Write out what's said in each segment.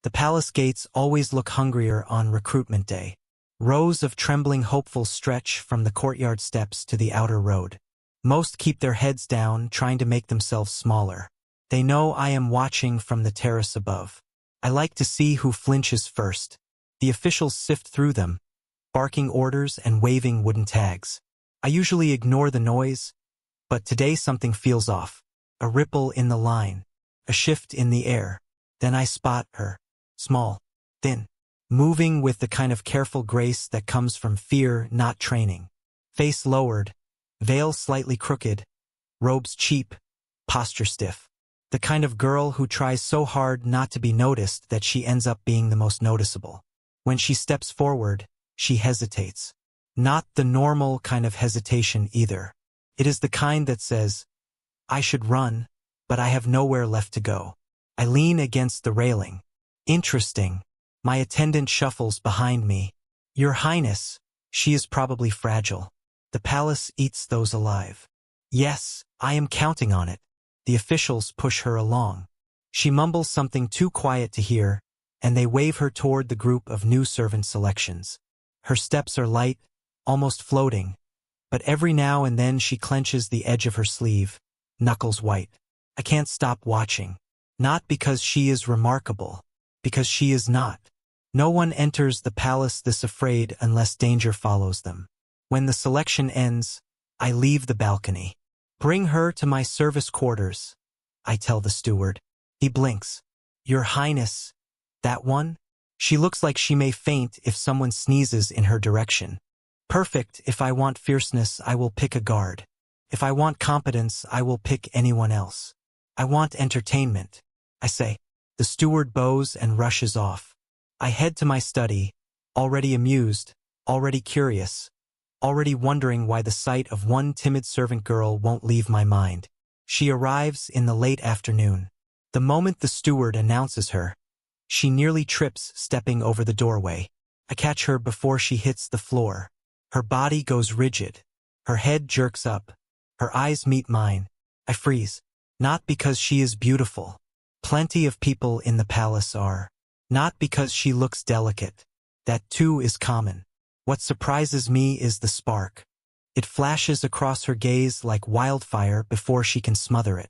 The palace gates always look hungrier on recruitment day. Rows of trembling hopefuls stretch from the courtyard steps to the outer road. Most keep their heads down, trying to make themselves smaller. They know I am watching from the terrace above. I like to see who flinches first. The officials sift through them, barking orders and waving wooden tags. I usually ignore the noise, but today something feels off. A ripple in the line, a shift in the air. Then I spot her. Small, thin, moving with the kind of careful grace that comes from fear, not training. Face lowered, veil slightly crooked, robes cheap, posture stiff. The kind of girl who tries so hard not to be noticed that she ends up being the most noticeable. When she steps forward, she hesitates. Not the normal kind of hesitation either. It is the kind that says, I should run, but I have nowhere left to go. I lean against the railing. Interesting. My attendant shuffles behind me. Your Highness, she is probably fragile. The palace eats those alive. Yes, I am counting on it. The officials push her along. She mumbles something too quiet to hear, and they wave her toward the group of new servant selections. Her steps are light, almost floating, but every now and then she clenches the edge of her sleeve, knuckles white. I can't stop watching. Not because she is remarkable, because she is not. No one enters the palace this afraid unless danger follows them. When the selection ends, I leave the balcony. Bring her to my service quarters, I tell the steward. He blinks. Your Highness, that one? She looks like she may faint if someone sneezes in her direction. Perfect. If I want fierceness, I will pick a guard. If I want competence, I will pick anyone else. I want entertainment, I say. The steward bows and rushes off. I head to my study, already amused, already curious, already wondering why the sight of one timid servant girl won't leave my mind. She arrives in the late afternoon. The moment the steward announces her, she nearly trips stepping over the doorway. I catch her before she hits the floor. Her body goes rigid. Her head jerks up. Her eyes meet mine. I freeze. Not because she is beautiful. Plenty of people in the palace are. Not because she looks delicate. That too is common. What surprises me is the spark. It flashes across her gaze like wildfire before she can smother it.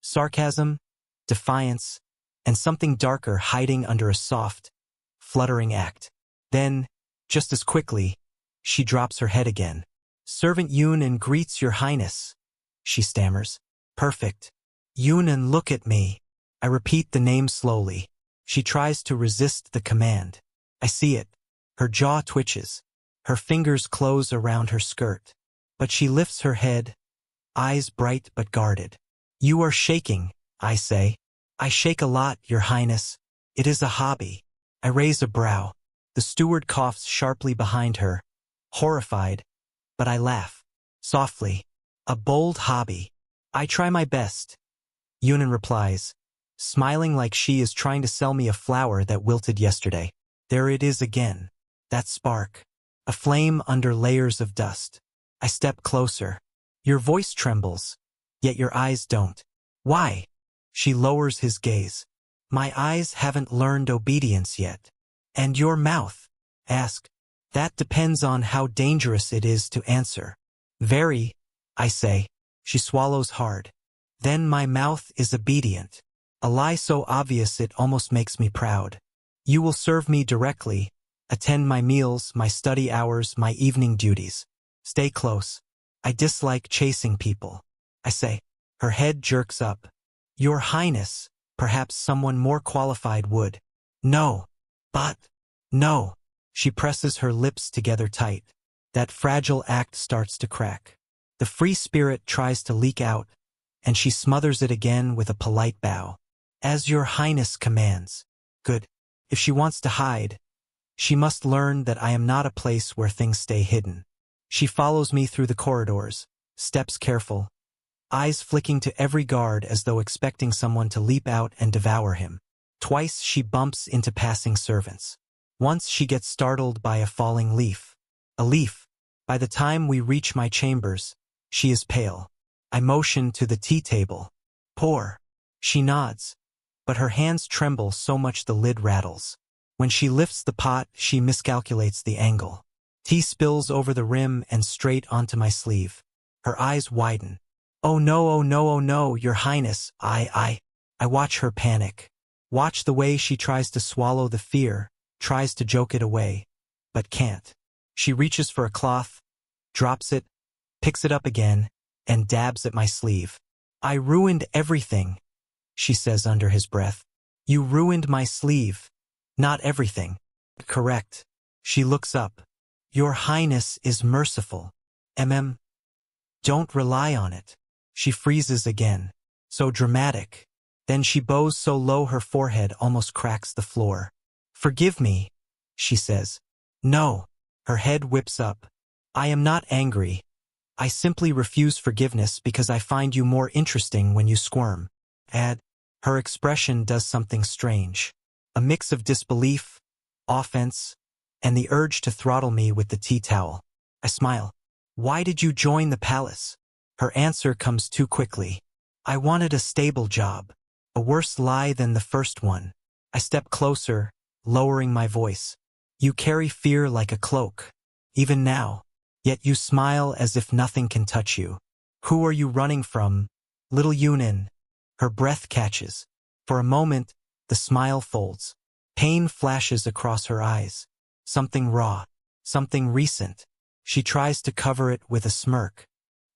Sarcasm, defiance, and something darker hiding under a soft, fluttering act. Then, just as quickly, she drops her head again. Servant Yunan greets your Highness, she stammers. Perfect. Yunan, look at me. I repeat the name slowly. She tries to resist the command. I see it. Her jaw twitches. Her fingers close around her skirt. But she lifts her head, eyes bright but guarded. You are shaking, I say. I shake a lot, your Highness. It is a hobby. I raise a brow. The steward coughs sharply behind her, horrified, but I laugh. Softly. A bold hobby. I try my best. Yunan replies, smiling like she is trying to sell me a flower that wilted yesterday. There it is again. That spark. A flame under layers of dust. I step closer. Your voice trembles, yet your eyes don't. Why? She lowers his gaze. My eyes haven't learned obedience yet. And your mouth? Ask. That depends on how dangerous it is to answer. Very, I say. She swallows hard. Then my mouth is obedient. A lie so obvious it almost makes me proud. You will serve me directly, attend my meals, my study hours, my evening duties. Stay close. I dislike chasing people. I say. Her head jerks up. Your Highness, perhaps someone more qualified would. No. But. No. She presses her lips together tight. That fragile act starts to crack. The free spirit tries to leak out, and she smothers it again with a polite bow. As your Highness commands. Good. If she wants to hide, she must learn that I am not a place where things stay hidden. She follows me through the corridors, steps careful, eyes flicking to every guard as though expecting someone to leap out and devour him. Twice she bumps into passing servants. Once she gets startled by a falling leaf. A leaf. By the time we reach my chambers, she is pale. I motion to the tea table. Pour. She nods, but her hands tremble so much the lid rattles. When she lifts the pot, she miscalculates the angle. Tea spills over the rim and straight onto my sleeve. Her eyes widen. "Oh no, oh no, oh no, Your Highness, I watch her panic. Watch the way she tries to swallow the fear, tries to joke it away, but can't. She reaches for a cloth, drops it, picks it up again, and dabs at my sleeve. "I ruined everything," she says under his breath. "You ruined my sleeve. Not everything." "Correct." She looks up. "Your Highness is merciful. Don't rely on it." She freezes again. So dramatic. Then she bows so low her forehead almost cracks the floor. "Forgive me," she says. "No." Her head whips up. "I am not angry. I simply refuse forgiveness because I find you more interesting when you squirm." Her expression does something strange. A mix of disbelief, offense, and the urge to throttle me with the tea towel. I smile. "Why did you join the palace?" Her answer comes too quickly. "I wanted a stable job." A worse lie than the first one. I step closer, lowering my voice. "You carry fear like a cloak. Even now. Yet you smile as if nothing can touch you. Who are you running from?" "Little Yunin." Her breath catches. For a moment, the smile folds. Pain flashes across her eyes. Something raw. Something recent. She tries to cover it with a smirk.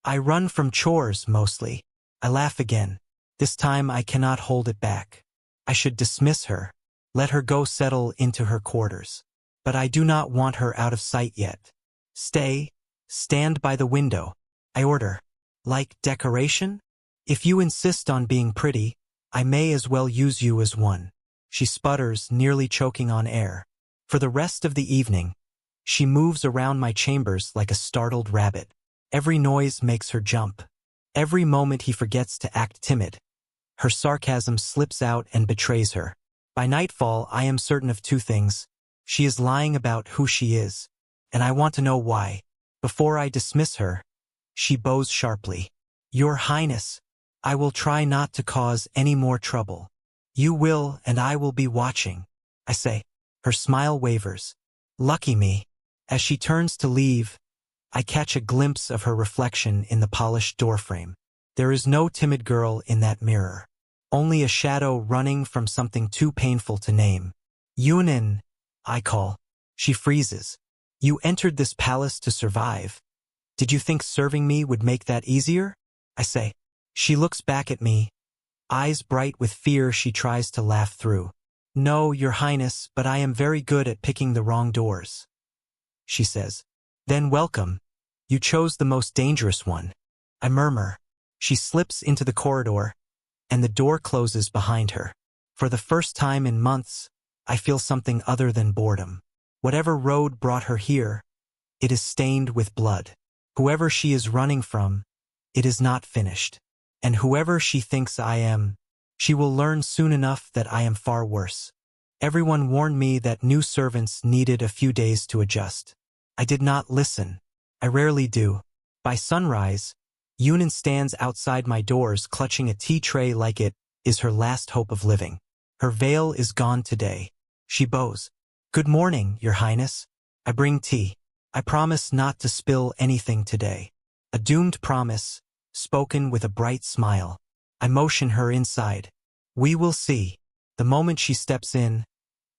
"I run from chores, mostly." I laugh again. This time I cannot hold it back. I should dismiss her. Let her go settle into her quarters. But I do not want her out of sight yet. "Stay. Stand by the window," I order. "Like decoration? If you insist on being pretty, I may as well use you as one." She sputters, nearly choking on air. For the rest of the evening, she moves around my chambers like a startled rabbit. Every noise makes her jump. Every moment he forgets to act timid, her sarcasm slips out and betrays her. By nightfall, I am certain of two things. She is lying about who she is, and I want to know why. Before I dismiss her, she bows sharply. "Your Highness, I will try not to cause any more trouble." "You will, and I will be watching," I say. Her smile wavers. "Lucky me." As she turns to leave, I catch a glimpse of her reflection in the polished doorframe. There is no timid girl in that mirror. Only a shadow running from something too painful to name. "Yunin," I call. She freezes. "You entered this palace to survive. Did you think serving me would make that easier?" I say. She looks back at me, eyes bright with fear she tries to laugh through. "No, Your Highness, but I am very good at picking the wrong doors," she says. "Then welcome. You chose the most dangerous one." I murmur. She slips into the corridor, and the door closes behind her. For the first time in months, I feel something other than boredom. Whatever road brought her here, it is stained with blood. Whoever she is running from, it is not finished. And whoever she thinks I am, she will learn soon enough that I am far worse. Everyone warned me that new servants needed a few days to adjust. I did not listen. I rarely do. By sunrise, Yunin stands outside my doors clutching a tea tray like it is her last hope of living. Her veil is gone today. She bows. "Good morning, Your Highness. I bring tea. I promise not to spill anything today." A doomed promise, spoken with a bright smile. I motion her inside. "We will see." The moment she steps in,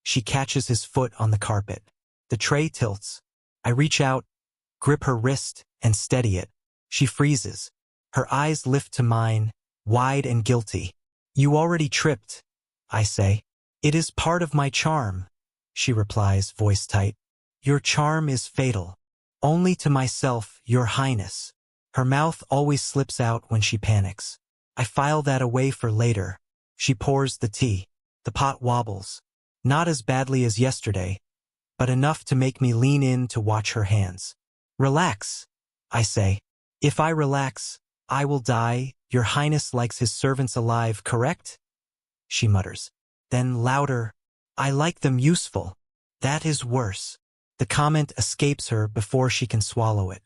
she catches his foot on the carpet. The tray tilts. I reach out, grip her wrist, and steady it. She freezes. Her eyes lift to mine, wide and guilty. "You already tripped," I say. "It is part of my charm," she replies, voice tight. "Your charm is fatal. Only to myself, Your Highness." Her mouth always slips out when she panics. I file that away for later. She pours the tea. The pot wobbles. Not as badly as yesterday, but enough to make me lean in to watch her hands. "Relax," I say. "If I relax, I will die. Your Highness likes his servants alive, correct?" she mutters. Then louder, "I like them useful." That is worse. The comment escapes her before she can swallow it.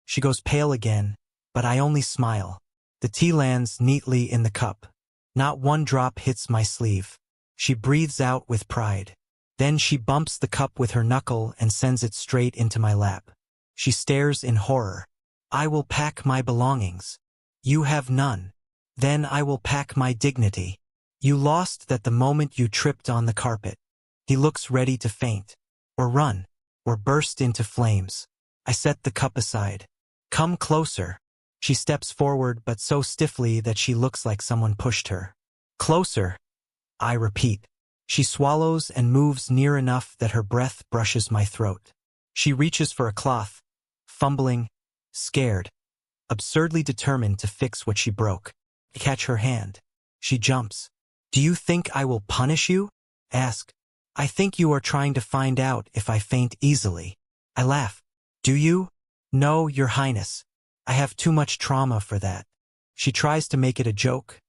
She goes pale again, but I only smile. The tea lands neatly in the cup. Not one drop hits my sleeve. She breathes out with pride. Then she bumps the cup with her knuckle and sends it straight into my lap. She stares in horror. I will pack my belongings. You have none. Then I will pack my dignity. You lost that the moment you tripped on the carpet. He looks ready to faint, or run, or burst into flames. I set the cup aside. Come closer. She steps forward, but so stiffly that she looks like someone pushed her. Closer, I repeat. She swallows and moves near enough that her breath brushes my throat. She reaches for a cloth, fumbling, scared, absurdly determined to fix what she broke. I catch her hand. She jumps. Do you think I will punish you? Ask. I think you are trying to find out if I faint easily. I laugh. Do you? No, Your Highness. I have too much trauma for that. She tries to make it a joke,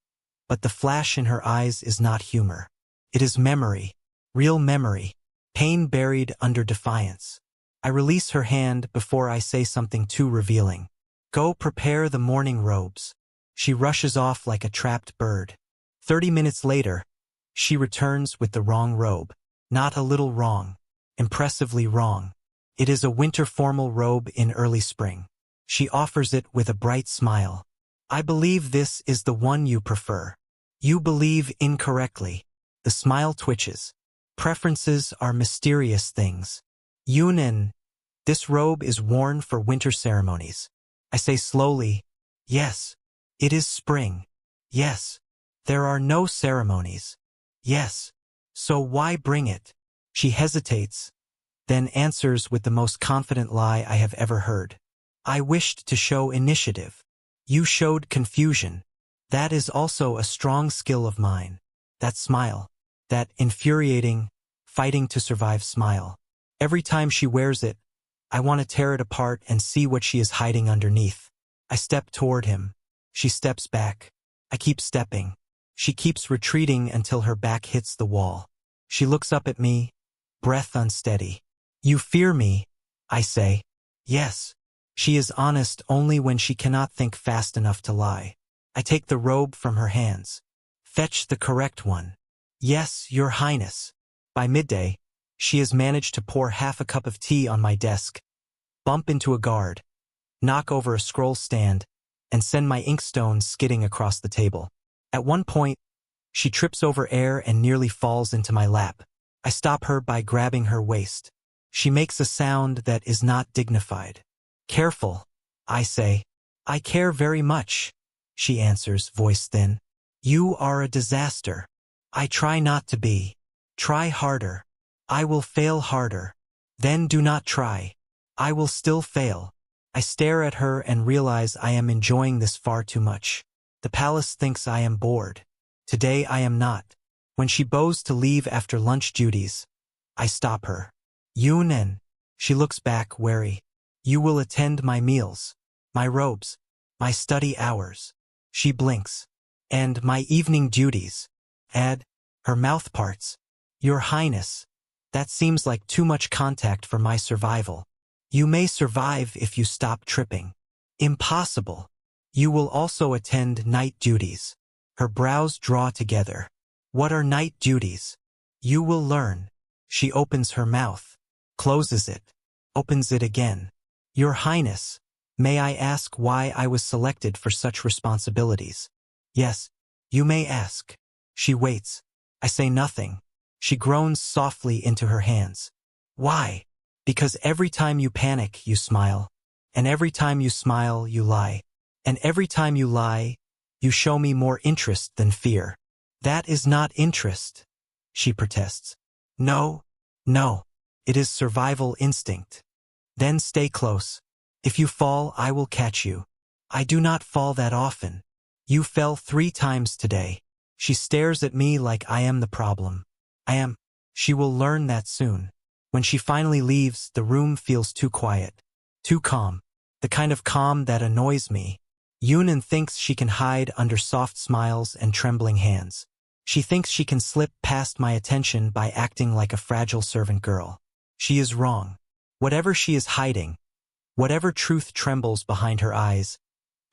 but the flash in her eyes is not humor. It is memory, real memory, pain buried under defiance. I release her hand before I say something too revealing. Go prepare the morning robes. She rushes off like a trapped bird. 30 minutes later, she returns with the wrong robe. Not a little wrong, impressively wrong. It is a winter formal robe in early spring. She offers it with a bright smile. I believe this is the one you prefer. You believe incorrectly. The smile twitches. Preferences are mysterious things. Yunin, this robe is worn for winter ceremonies. I say slowly, yes, it is spring. Yes, there are no ceremonies. Yes, so why bring it? She hesitates, then answers with the most confident lie I have ever heard. I wished to show initiative. You showed confusion. That is also a strong skill of mine. That smile. That infuriating, fighting to survive smile. Every time she wears it, I want to tear it apart and see what she is hiding underneath. I step toward him. She steps back. I keep stepping. She keeps retreating until her back hits the wall. She looks up at me, breath unsteady. You fear me, I say. Yes. She is honest only when she cannot think fast enough to lie. I take the robe from her hands. Fetch the correct one. Yes, Your Highness. By midday, she has managed to pour half a cup of tea on my desk, bump into a guard, knock over a scroll stand, and send my inkstones skidding across the table. At one point, she trips over air and nearly falls into my lap. I stop her by grabbing her waist. She makes a sound that is not dignified. Careful, I say. I care very much, she answers, voice thin. You are a disaster. I try not to be. Try harder. I will fail harder. Then do not try. I will still fail. I stare at her and realize I am enjoying this far too much. The palace thinks I am bored. Today I am not. When she bows to leave after lunch duties, I stop her. Yunen. She looks back, wary. You will attend my meals, my robes, my study hours. She blinks. And my evening duties. Add, her mouth parts. Your Highness. That seems like too much contact for my survival. You may survive if you stop tripping. Impossible. You will also attend night duties. Her brows draw together. What are night duties? You will learn. She opens her mouth, closes it, opens it again. Your Highness, may I ask why I was selected for such responsibilities? Yes, you may ask. She waits. I say nothing. She groans softly into her hands. Why? Because every time you panic, you smile. And every time you smile, you lie. And every time you lie, you show me more interest than fear. That is not interest, she protests. No, no, it is survival instinct. Then stay close. If you fall, I will catch you. I do not fall that often. You fell 3 times today. She stares at me like I am the problem. I am. She will learn that soon. When she finally leaves, the room feels too quiet, too calm, the kind of calm that annoys me. Yunan thinks she can hide under soft smiles and trembling hands. She thinks she can slip past my attention by acting like a fragile servant girl. She is wrong. Whatever she is hiding, whatever truth trembles behind her eyes,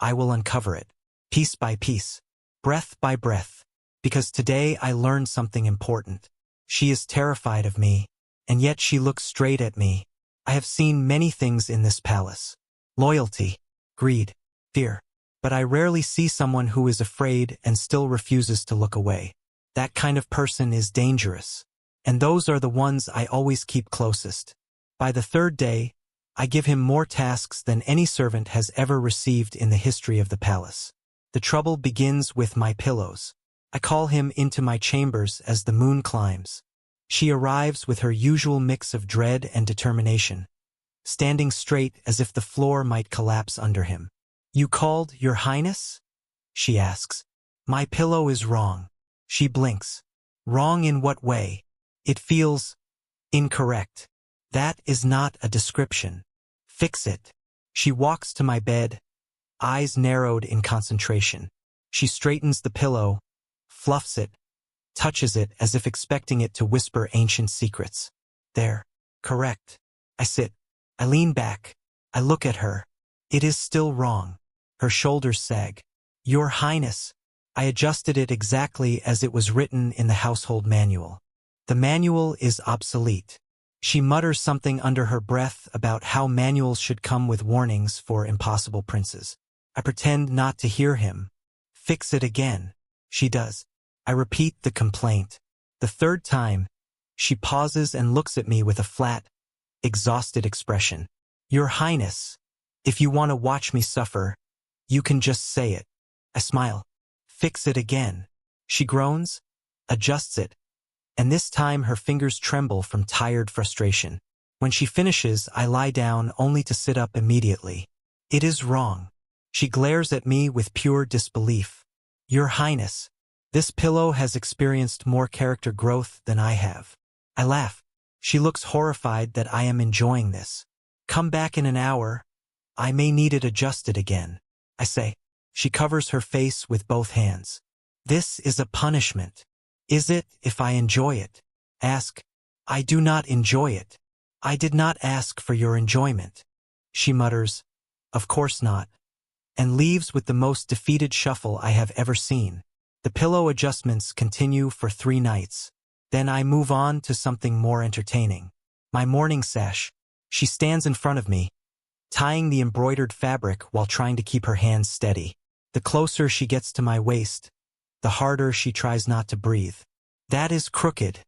I will uncover it, piece by piece, breath by breath, because today I learned something important. She is terrified of me, and yet she looks straight at me. I have seen many things in this palace. Loyalty, greed, fear. But I rarely see someone who is afraid and still refuses to look away. That kind of person is dangerous. And those are the ones I always keep closest. By the third day, I give him more tasks than any servant has ever received in the history of the palace. The trouble begins with my pillows. I call him into my chambers as the moon climbs. She arrives with her usual mix of dread and determination, standing straight as if the floor might collapse under him. "You called, Your Highness?" she asks. My pillow is wrong. She blinks. Wrong in what way? It feels incorrect. That is not a description. Fix it. She walks to my bed, eyes narrowed in concentration. She straightens the pillow, fluffs it, touches it as if expecting it to whisper ancient secrets. There. Correct. I sit. I lean back. I look at her. It is still wrong. Her shoulders sag. Your Highness. I adjusted it exactly as it was written in the household manual. The manual is obsolete. She mutters something under her breath about how manuals should come with warnings for impossible princes. I pretend not to hear him. Fix it again. She does. I repeat the complaint. The third time, she pauses and looks at me with a flat, exhausted expression. Your Highness, if you want to watch me suffer, you can just say it. I smile. Fix it again. She groans, adjusts it, and this time her fingers tremble from tired frustration. When she finishes, I lie down only to sit up immediately. It is wrong. She glares at me with pure disbelief. Your Highness, this pillow has experienced more character growth than I have. I laugh. She looks horrified that I am enjoying this. Come back in an hour. I may need it adjusted again. I say. She covers her face with both hands. This is a punishment. Is it if I enjoy it? Ask. I do not enjoy it. I did not ask for your enjoyment. She mutters, of course not, and leaves with the most defeated shuffle I have ever seen. The pillow adjustments continue for 3 nights. Then I move on to something more entertaining. My morning sash. She stands in front of me, tying the embroidered fabric while trying to keep her hands steady. The closer she gets to my waist, the harder she tries not to breathe. That is crooked,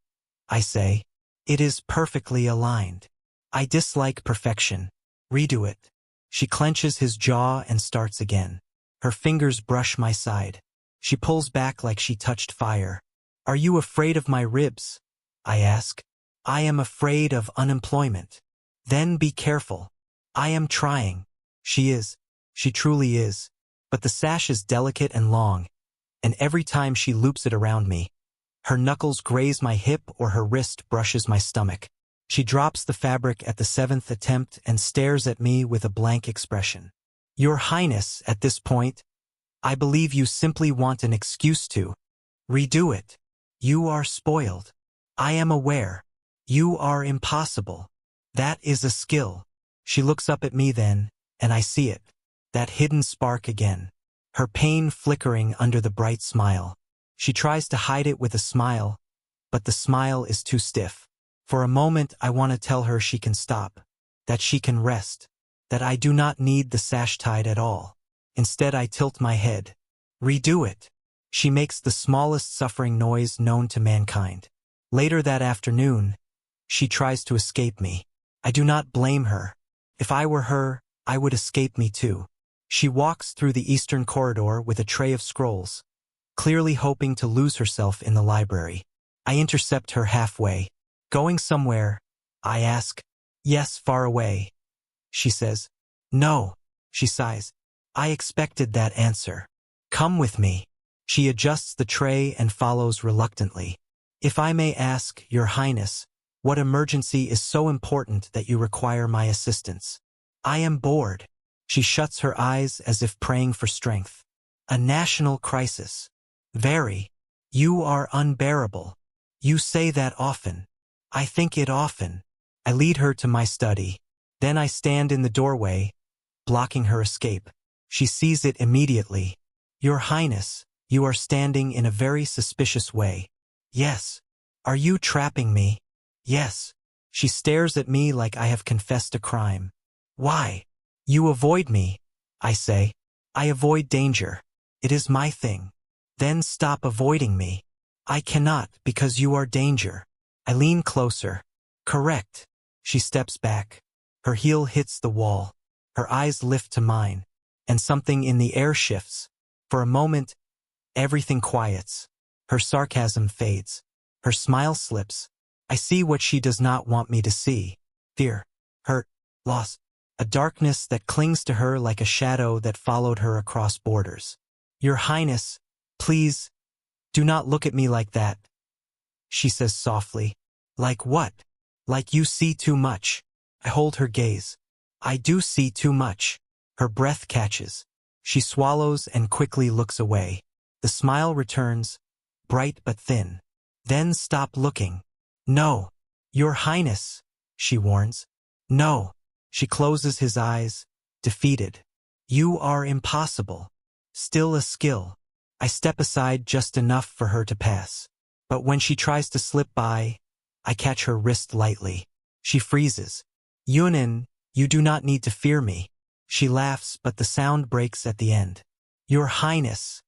I say. It is perfectly aligned. I dislike perfection. Redo it. She clenches his jaw and starts again. Her fingers brush my side. She pulls back like she touched fire. Are you afraid of my ribs? I ask. I am afraid of unemployment. Then be careful. I am trying. She is. She truly is. But the sash is delicate and long, and every time she loops it around me, her knuckles graze my hip or her wrist brushes my stomach. She drops the fabric at the 7th attempt and stares at me with a blank expression. Your Highness, at this point, I believe you simply want an excuse to redo it. You are spoiled. I am aware. You are impossible. That is a skill. She looks up at me then, and I see it. That hidden spark again. Her pain flickering under the bright smile. She tries to hide it with a smile, but the smile is too stiff. For a moment I want to tell her she can stop, that she can rest, that I do not need the sash tied at all. Instead I tilt my head. Redo it. She makes the smallest suffering noise known to mankind. Later that afternoon, she tries to escape me. I do not blame her. If I were her, I would escape me too. She walks through the eastern corridor with a tray of scrolls, clearly hoping to lose herself in the library. I intercept her halfway. Going somewhere? I ask. Yes, far away. She says. No. She sighs. I expected that answer. Come with me. She adjusts the tray and follows reluctantly. If I may ask, Your Highness, what emergency is so important that you require my assistance? I am bored. She shuts her eyes as if praying for strength. A national crisis. Very. You are unbearable. You say that often. I think it often. I lead her to my study. Then I stand in the doorway, blocking her escape. She sees it immediately. Your Highness, You are standing in a very suspicious way. Yes. Are you trapping me? Yes. She stares at me like I have confessed a crime. Why? You avoid me, I say. I avoid danger. It is my thing. Then stop avoiding me. I cannot because you are danger. I lean closer. Correct. She steps back. Her heel hits the wall. Her eyes lift to mine. And something in the air shifts. For a moment, everything quiets. Her sarcasm fades. Her smile slips. I see what she does not want me to see. Fear, hurt, loss. A darkness that clings to her like a shadow that followed her across borders. Your Highness, please, do not look at me like that, she says softly. Like what? Like you see too much. I hold her gaze. I do see too much. Her breath catches. She swallows and quickly looks away. The smile returns, bright but thin. Then stop looking. No. Your Highness, she warns. No. She closes his eyes, defeated. You are impossible. Still a skill. I step aside just enough for her to pass. But when she tries to slip by, I catch her wrist lightly. She freezes. Yunin, you do not need to fear me. She laughs, but the sound breaks at the end. Your Highness,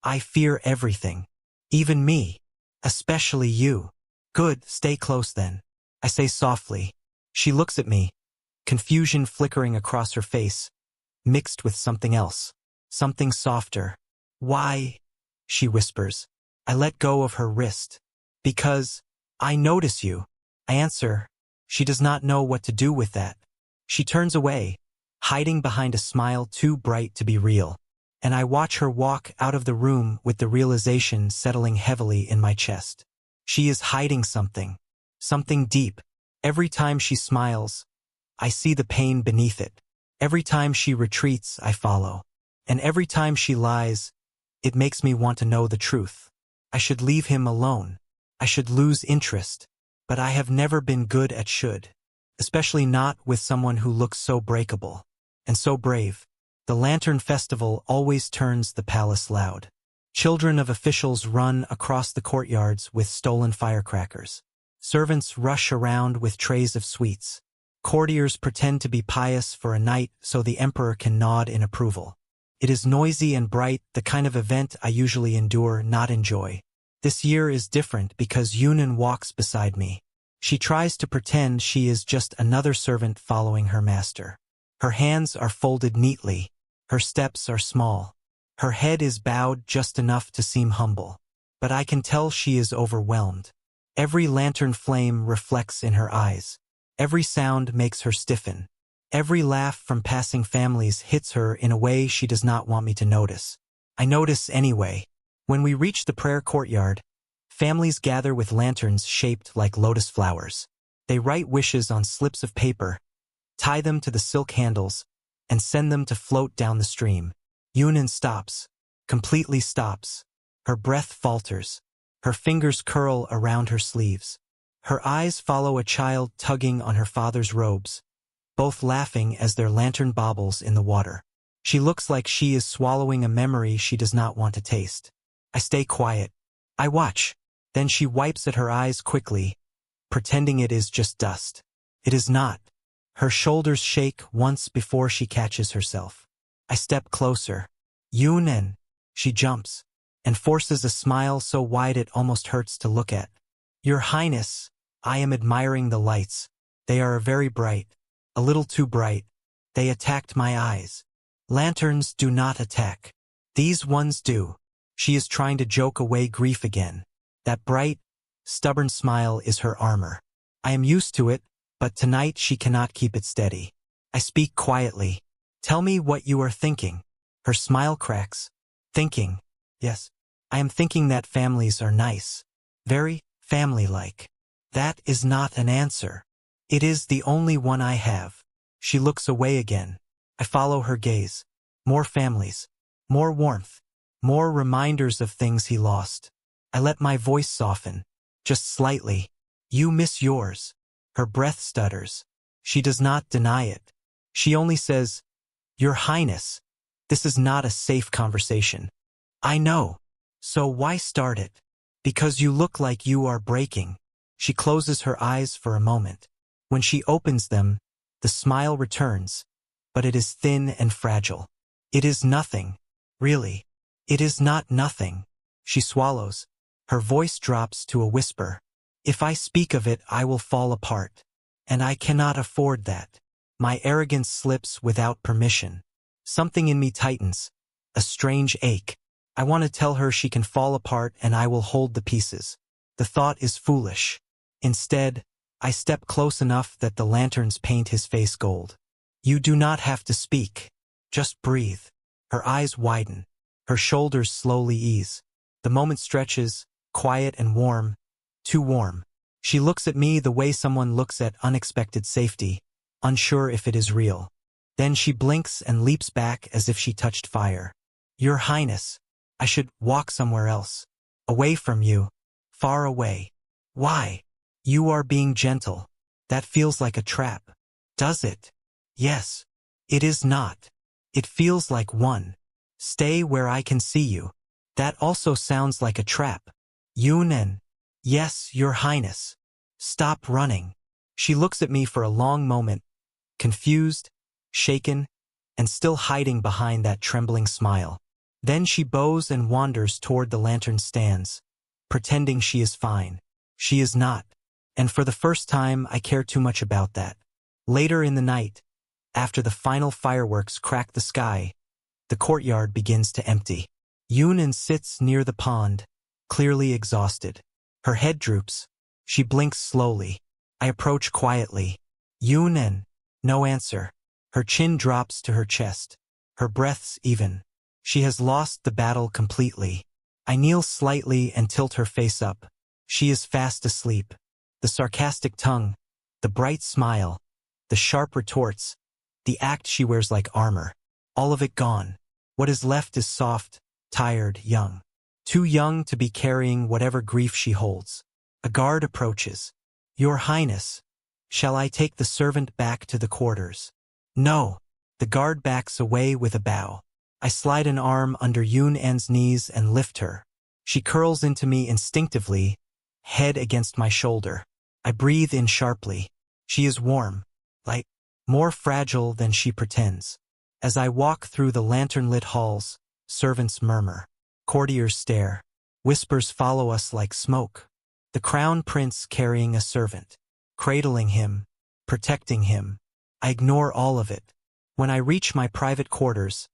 I fear everything. Even me. Especially you. Good, stay close then. I say softly. She looks at me, confusion flickering across her face, mixed with something else. Something softer. Why? She whispers. I let go of her wrist. Because I notice you. I answer. She does not know what to do with that. She turns away, hiding behind a smile too bright to be real. And I watch her walk out of the room with the realization settling heavily in my chest. She is hiding something. Something deep. Every time she smiles, I see the pain beneath it. Every time she retreats, I follow. And every time she lies, it makes me want to know the truth. I should leave him alone. I should lose interest. But I have never been good at should. Especially not with someone who looks so breakable. And so brave. The Lantern Festival always turns the palace loud. Children of officials run across the courtyards with stolen firecrackers. Servants rush around with trays of sweets. Courtiers pretend to be pious for a night so the emperor can nod in approval. It is noisy and bright, the kind of event I usually endure, not enjoy. This year is different because Yunin walks beside me. She tries to pretend she is just another servant following her master. Her hands are folded neatly. Her steps are small. Her head is bowed just enough to seem humble. But I can tell she is overwhelmed. Every lantern flame reflects in her eyes. Every sound makes her stiffen. Every laugh from passing families hits her in a way she does not want me to notice. I notice anyway. When we reach the prayer courtyard, families gather with lanterns shaped like lotus flowers. They write wishes on slips of paper, tie them to the silk handles, and send them to float down the stream. Yunin stops, completely stops. Her breath falters. Her fingers curl around her sleeves. Her eyes follow a child tugging on her father's robes, both laughing as their lantern bobbles in the water. She looks like she is swallowing a memory she does not want to taste. I stay quiet. I watch. Then she wipes at her eyes quickly, pretending it is just dust. It is not. Her shoulders shake once before she catches herself. I step closer. Yunin. She jumps, and forces a smile so wide it almost hurts to look at. Your Highness, I am admiring the lights. They are very bright. A little too bright. They attacked my eyes. Lanterns do not attack. These ones do. She is trying to joke away grief again. That bright, stubborn smile is her armor. I am used to it, but tonight she cannot keep it steady. I speak quietly. Tell me what you are thinking. Her smile cracks. Thinking. Yes. I am thinking that families are nice. Very family-like. That is not an answer. It is the only one I have. She looks away again. I follow her gaze. More families. More warmth. More reminders of things he lost. I let my voice soften. Just slightly. You miss yours. Her breath stutters. She does not deny it. She only says, Your Highness, this is not a safe conversation. I know. So why start it? Because you look like you are breaking. She closes her eyes for a moment. When she opens them, the smile returns, but it is thin and fragile. It is nothing. Really. It is not nothing. She swallows. Her voice drops to a whisper. If I speak of it, I will fall apart. And I cannot afford that. My arrogance slips without permission. Something in me tightens. A strange ache. I want to tell her she can fall apart and I will hold the pieces. The thought is foolish. Instead, I step close enough that the lanterns paint his face gold. You do not have to speak. Just breathe. Her eyes widen. Her shoulders slowly ease. The moment stretches, quiet and warm. Too warm. She looks at me the way someone looks at unexpected safety, unsure if it is real. Then she blinks and leaps back as if she touched fire. Your Highness, I should walk somewhere else. Away from you. Far away. Why? You are being gentle. That feels like a trap. Does it? Yes. It is not. It feels like one. Stay where I can see you. That also sounds like a trap. Yunen. Yes, Your Highness. Stop running. She looks at me for a long moment, confused, shaken, and still hiding behind that trembling smile. Then she bows and wanders toward the lantern stands, pretending she is fine. She is not. And for the first time, I care too much about that. Later in the night, after the final fireworks crack the sky, the courtyard begins to empty. Yunan sits near the pond, clearly exhausted. Her head droops. She blinks slowly. I approach quietly. Yunan. No answer. Her chin drops to her chest. Her breaths even. She has lost the battle completely. I kneel slightly and tilt her face up. She is fast asleep. The sarcastic tongue, the bright smile, the sharp retorts, the act she wears like armor. All of it gone. What is left is soft, tired, young. Too young to be carrying whatever grief she holds. A guard approaches. Your Highness, shall I take the servant back to the quarters? No. The guard backs away with a bow. I slide an arm under Yun-An's knees and lift her. She curls into me instinctively, head against my shoulder. I breathe in sharply. She is warm, light, more fragile than she pretends. As I walk through the lantern-lit halls, servants murmur. Courtiers stare. Whispers follow us like smoke. The crown prince carrying a servant. Cradling him. Protecting him. I ignore all of it. When I reach my private quarters,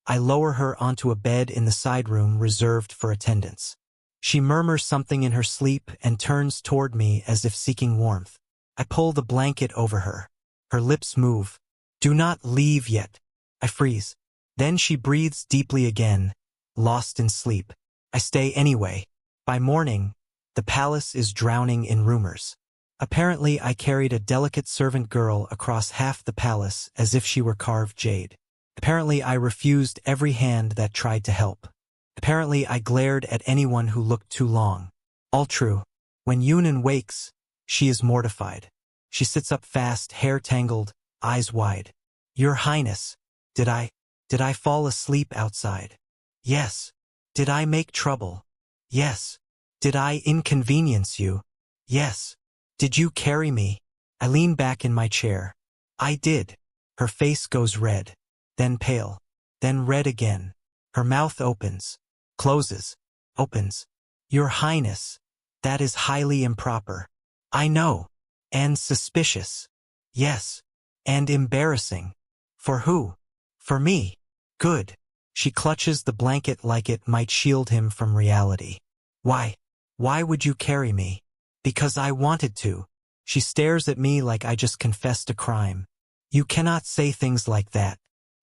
I lower her onto a bed in the side room reserved for attendants. She murmurs something in her sleep and turns toward me as if seeking warmth. I pull the blanket over her. Her lips move. Do not leave yet. I freeze. Then she breathes deeply again, lost in sleep. I stay anyway. By morning, the palace is drowning in rumors. Apparently, I carried a delicate servant girl across half the palace as if she were carved jade. Apparently, I refused every hand that tried to help. Apparently, I glared at anyone who looked too long. All true. When Yunan wakes, she is mortified. She sits up fast, hair tangled, eyes wide. Your Highness, did I fall asleep outside? Yes. Did I make trouble? Yes. Did I inconvenience you? Yes. Did you carry me? I lean back in my chair. I did. Her face goes red, then pale, then red again. Her mouth opens, closes, opens. Your Highness, that is highly improper. I know. And suspicious. Yes. And embarrassing. For who? For me. Good. She clutches the blanket like it might shield him from reality. Why? Why would you carry me? Because I wanted to. She stares at me like I just confessed a crime. You cannot say things like that.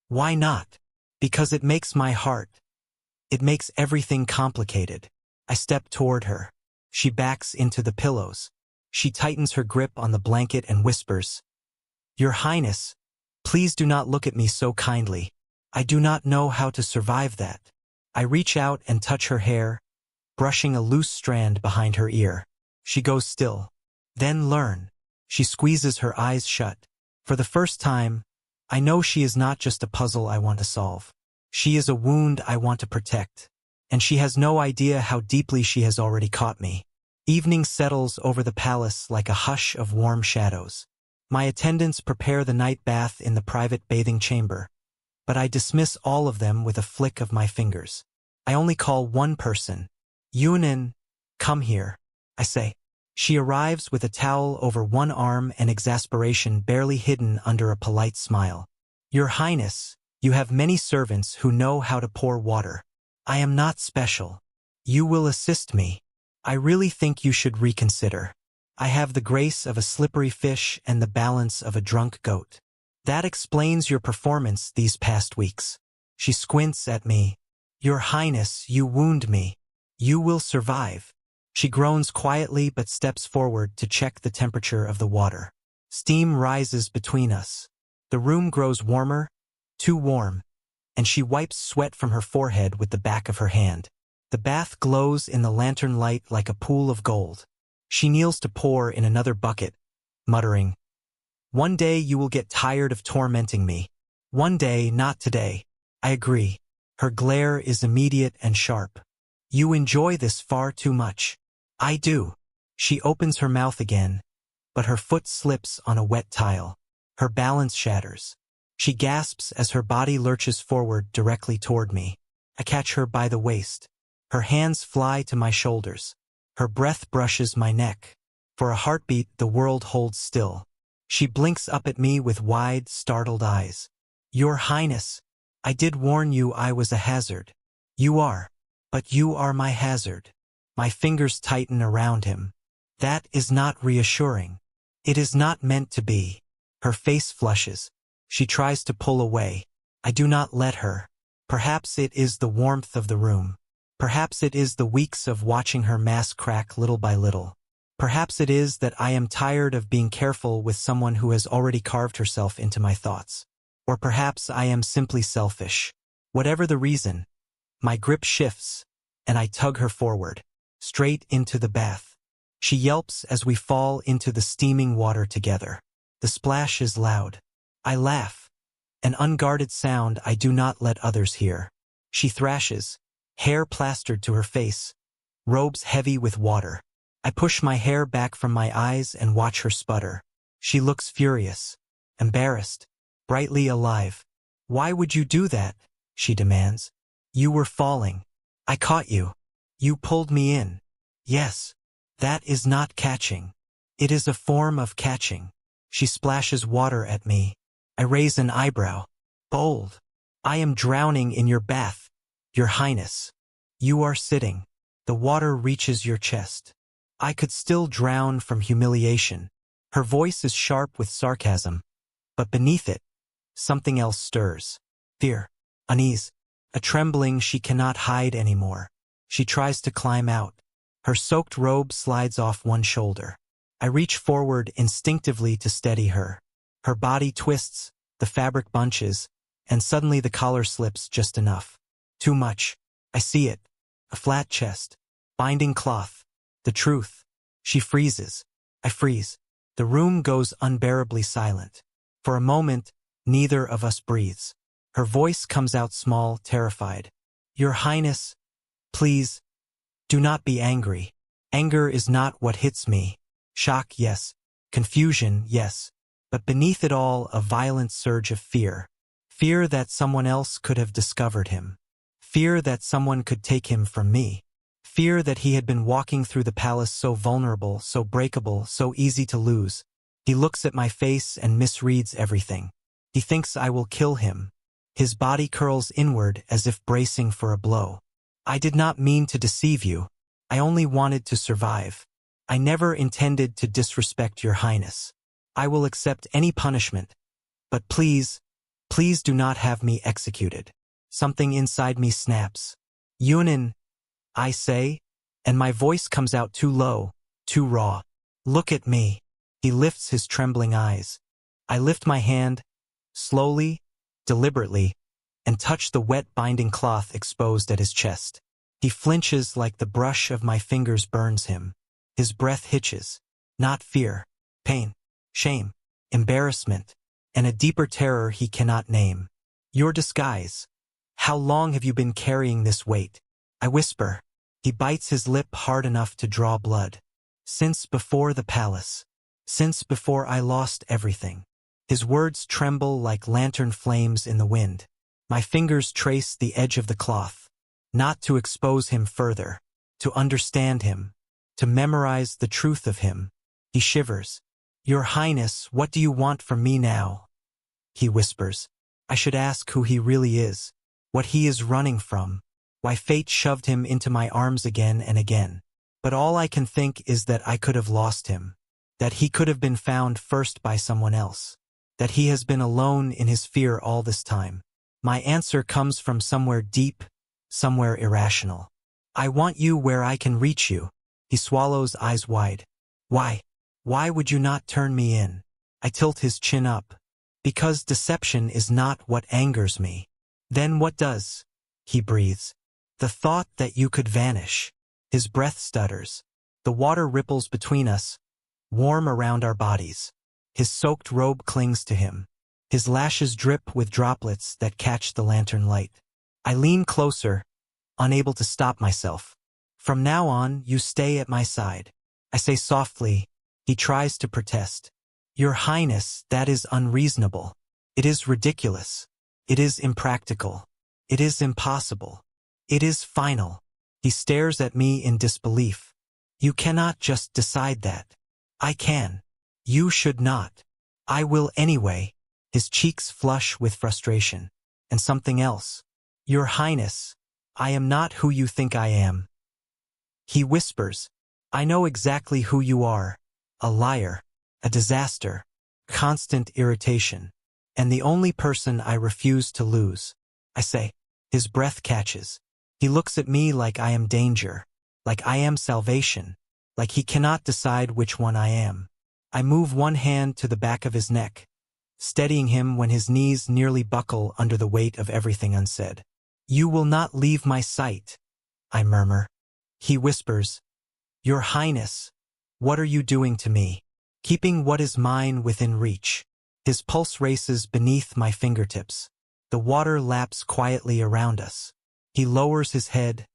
Why not? Because it makes my heart. It makes everything complicated. I step toward her. She backs into the pillows. She tightens her grip on the blanket and whispers. Your Highness, please do not look at me so kindly. I do not know how to survive that. I reach out and touch her hair, brushing a loose strand behind her ear. She goes still. Then learn. She squeezes her eyes shut. For the first time, I know she is not just a puzzle I want to solve. She is a wound I want to protect. and she has no idea how deeply she has already caught me. Evening settles over the palace like a hush of warm shadows. My attendants prepare the night bath in the private bathing chamber, but I dismiss all of them with a flick of my fingers. I only call one person. Yunin, come here, I say. She arrives with a towel over one arm and exasperation barely hidden under a polite smile. Your Highness, you have many servants who know how to pour water. I am not special. You will assist me. I really think you should reconsider. I have the grace of a slippery fish and the balance of a drunk goat. That explains your performance these past weeks. She squints at me. Your Highness, you wound me. You will survive. She groans quietly but steps forward to check the temperature of the water. Steam rises between us. The room grows warmer, too warm, and she wipes sweat from her forehead with the back of her hand. The bath glows in the lantern light like a pool of gold. She kneels to pour in another bucket, muttering, One day you will get tired of tormenting me. One day, not today. I agree. Her glare is immediate and sharp. You enjoy this far too much. I do. She opens her mouth again, but her foot slips on a wet tile. Her balance shatters. She gasps as her body lurches forward directly toward me. I catch her by the waist. Her hands fly to my shoulders. Her breath brushes my neck. For a heartbeat, the world holds still. She blinks up at me with wide, startled eyes. Your Highness, I did warn you I was a hazard. You are. But you are my hazard. My fingers tighten around him. That is not reassuring. It is not meant to be. Her face flushes. She tries to pull away. I do not let her. Perhaps it is the warmth of the room. Perhaps it is the weeks of watching her mask crack little by little. Perhaps it is that I am tired of being careful with someone who has already carved herself into my thoughts. Or perhaps I am simply selfish. Whatever the reason, my grip shifts, and I tug her forward, straight into the bath. She yelps as we fall into the steaming water together. The splash is loud. I laugh, an unguarded sound I do not let others hear. She thrashes, hair plastered to her face, robes heavy with water. I push my hair back from my eyes and watch her sputter. She looks furious, embarrassed, brightly alive. Why would you do that? She demands. You were falling. I caught you. You pulled me in. Yes. That is not catching. It is a form of catching. She splashes water at me. I raise an eyebrow. Bold. I am drowning in your bath, Your Highness. You are sitting. The water reaches your chest. I could still drown from humiliation. Her voice is sharp with sarcasm, but beneath it, something else stirs. Fear, unease, a trembling she cannot hide anymore. She tries to climb out. Her soaked robe slides off one shoulder. I reach forward instinctively to steady her. Her body twists, the fabric bunches, and suddenly the collar slips just enough. Too much. I see it. A flat chest. Binding cloth. The truth. She freezes. I freeze. The room goes unbearably silent. For a moment, neither of us breathes. Her voice comes out small, terrified. Your Highness, please, do not be angry. Anger is not what hits me. Shock, yes. Confusion, yes. But beneath it all, a violent surge of fear. Fear that someone else could have discovered him. Fear that someone could take him from me. Fear that he had been walking through the palace so vulnerable, so breakable, so easy to lose. He looks at my face and misreads everything. He thinks I will kill him. His body curls inward as if bracing for a blow. I did not mean to deceive you. I only wanted to survive. I never intended to disrespect your Highness. I will accept any punishment. But please, please do not have me executed. Something inside me snaps. Yunin, I say, and my voice comes out too low, too raw. Look at me. He lifts his trembling eyes. I lift my hand, slowly, deliberately, and touch the wet binding cloth exposed at his chest. He flinches like the brush of my fingers burns him. His breath hitches. Not fear, pain, shame, embarrassment, and a deeper terror he cannot name. Your disguise. How long have you been carrying this weight? I whisper. He bites his lip hard enough to draw blood. Since before the palace. Since before I lost everything. His words tremble like lantern flames in the wind. My fingers trace the edge of the cloth. Not to expose him further. To understand him. To memorize the truth of him. He shivers. Your Highness, what do you want from me now? He whispers. I should ask who he really is. What he is running from. Why fate shoved him into my arms again and again. But all I can think is that I could have lost him. That he could have been found first by someone else. That he has been alone in his fear all this time. My answer comes from somewhere deep, somewhere irrational. I want you where I can reach you. He swallows, eyes wide. Why? Why would you not turn me in? I tilt his chin up. Because deception is not what angers me. Then what does? He breathes. The thought that you could vanish. His breath stutters. The water ripples between us, warm around our bodies. His soaked robe clings to him. His lashes drip with droplets that catch the lantern light. I lean closer, unable to stop myself. From now on, you stay at my side. I say softly. He tries to protest. Your Highness, that is unreasonable. It is ridiculous. It is impractical. It is impossible. It is final. He stares at me in disbelief. You cannot just decide that. I can. You should not. I will anyway. His cheeks flush with frustration. And something else. Your Highness, I am not who you think I am. He whispers. I know exactly who you are. A liar. A disaster. Constant irritation. And the only person I refuse to lose. I say. His breath catches. He looks at me like I am danger. Like I am salvation. Like he cannot decide which one I am. I move one hand to the back of his neck, steadying him when his knees nearly buckle under the weight of everything unsaid. You will not leave my sight, I murmur. He whispers, Your Highness, what are you doing to me? Keeping what is mine within reach. His pulse races beneath my fingertips. The water laps quietly around us. He lowers his head,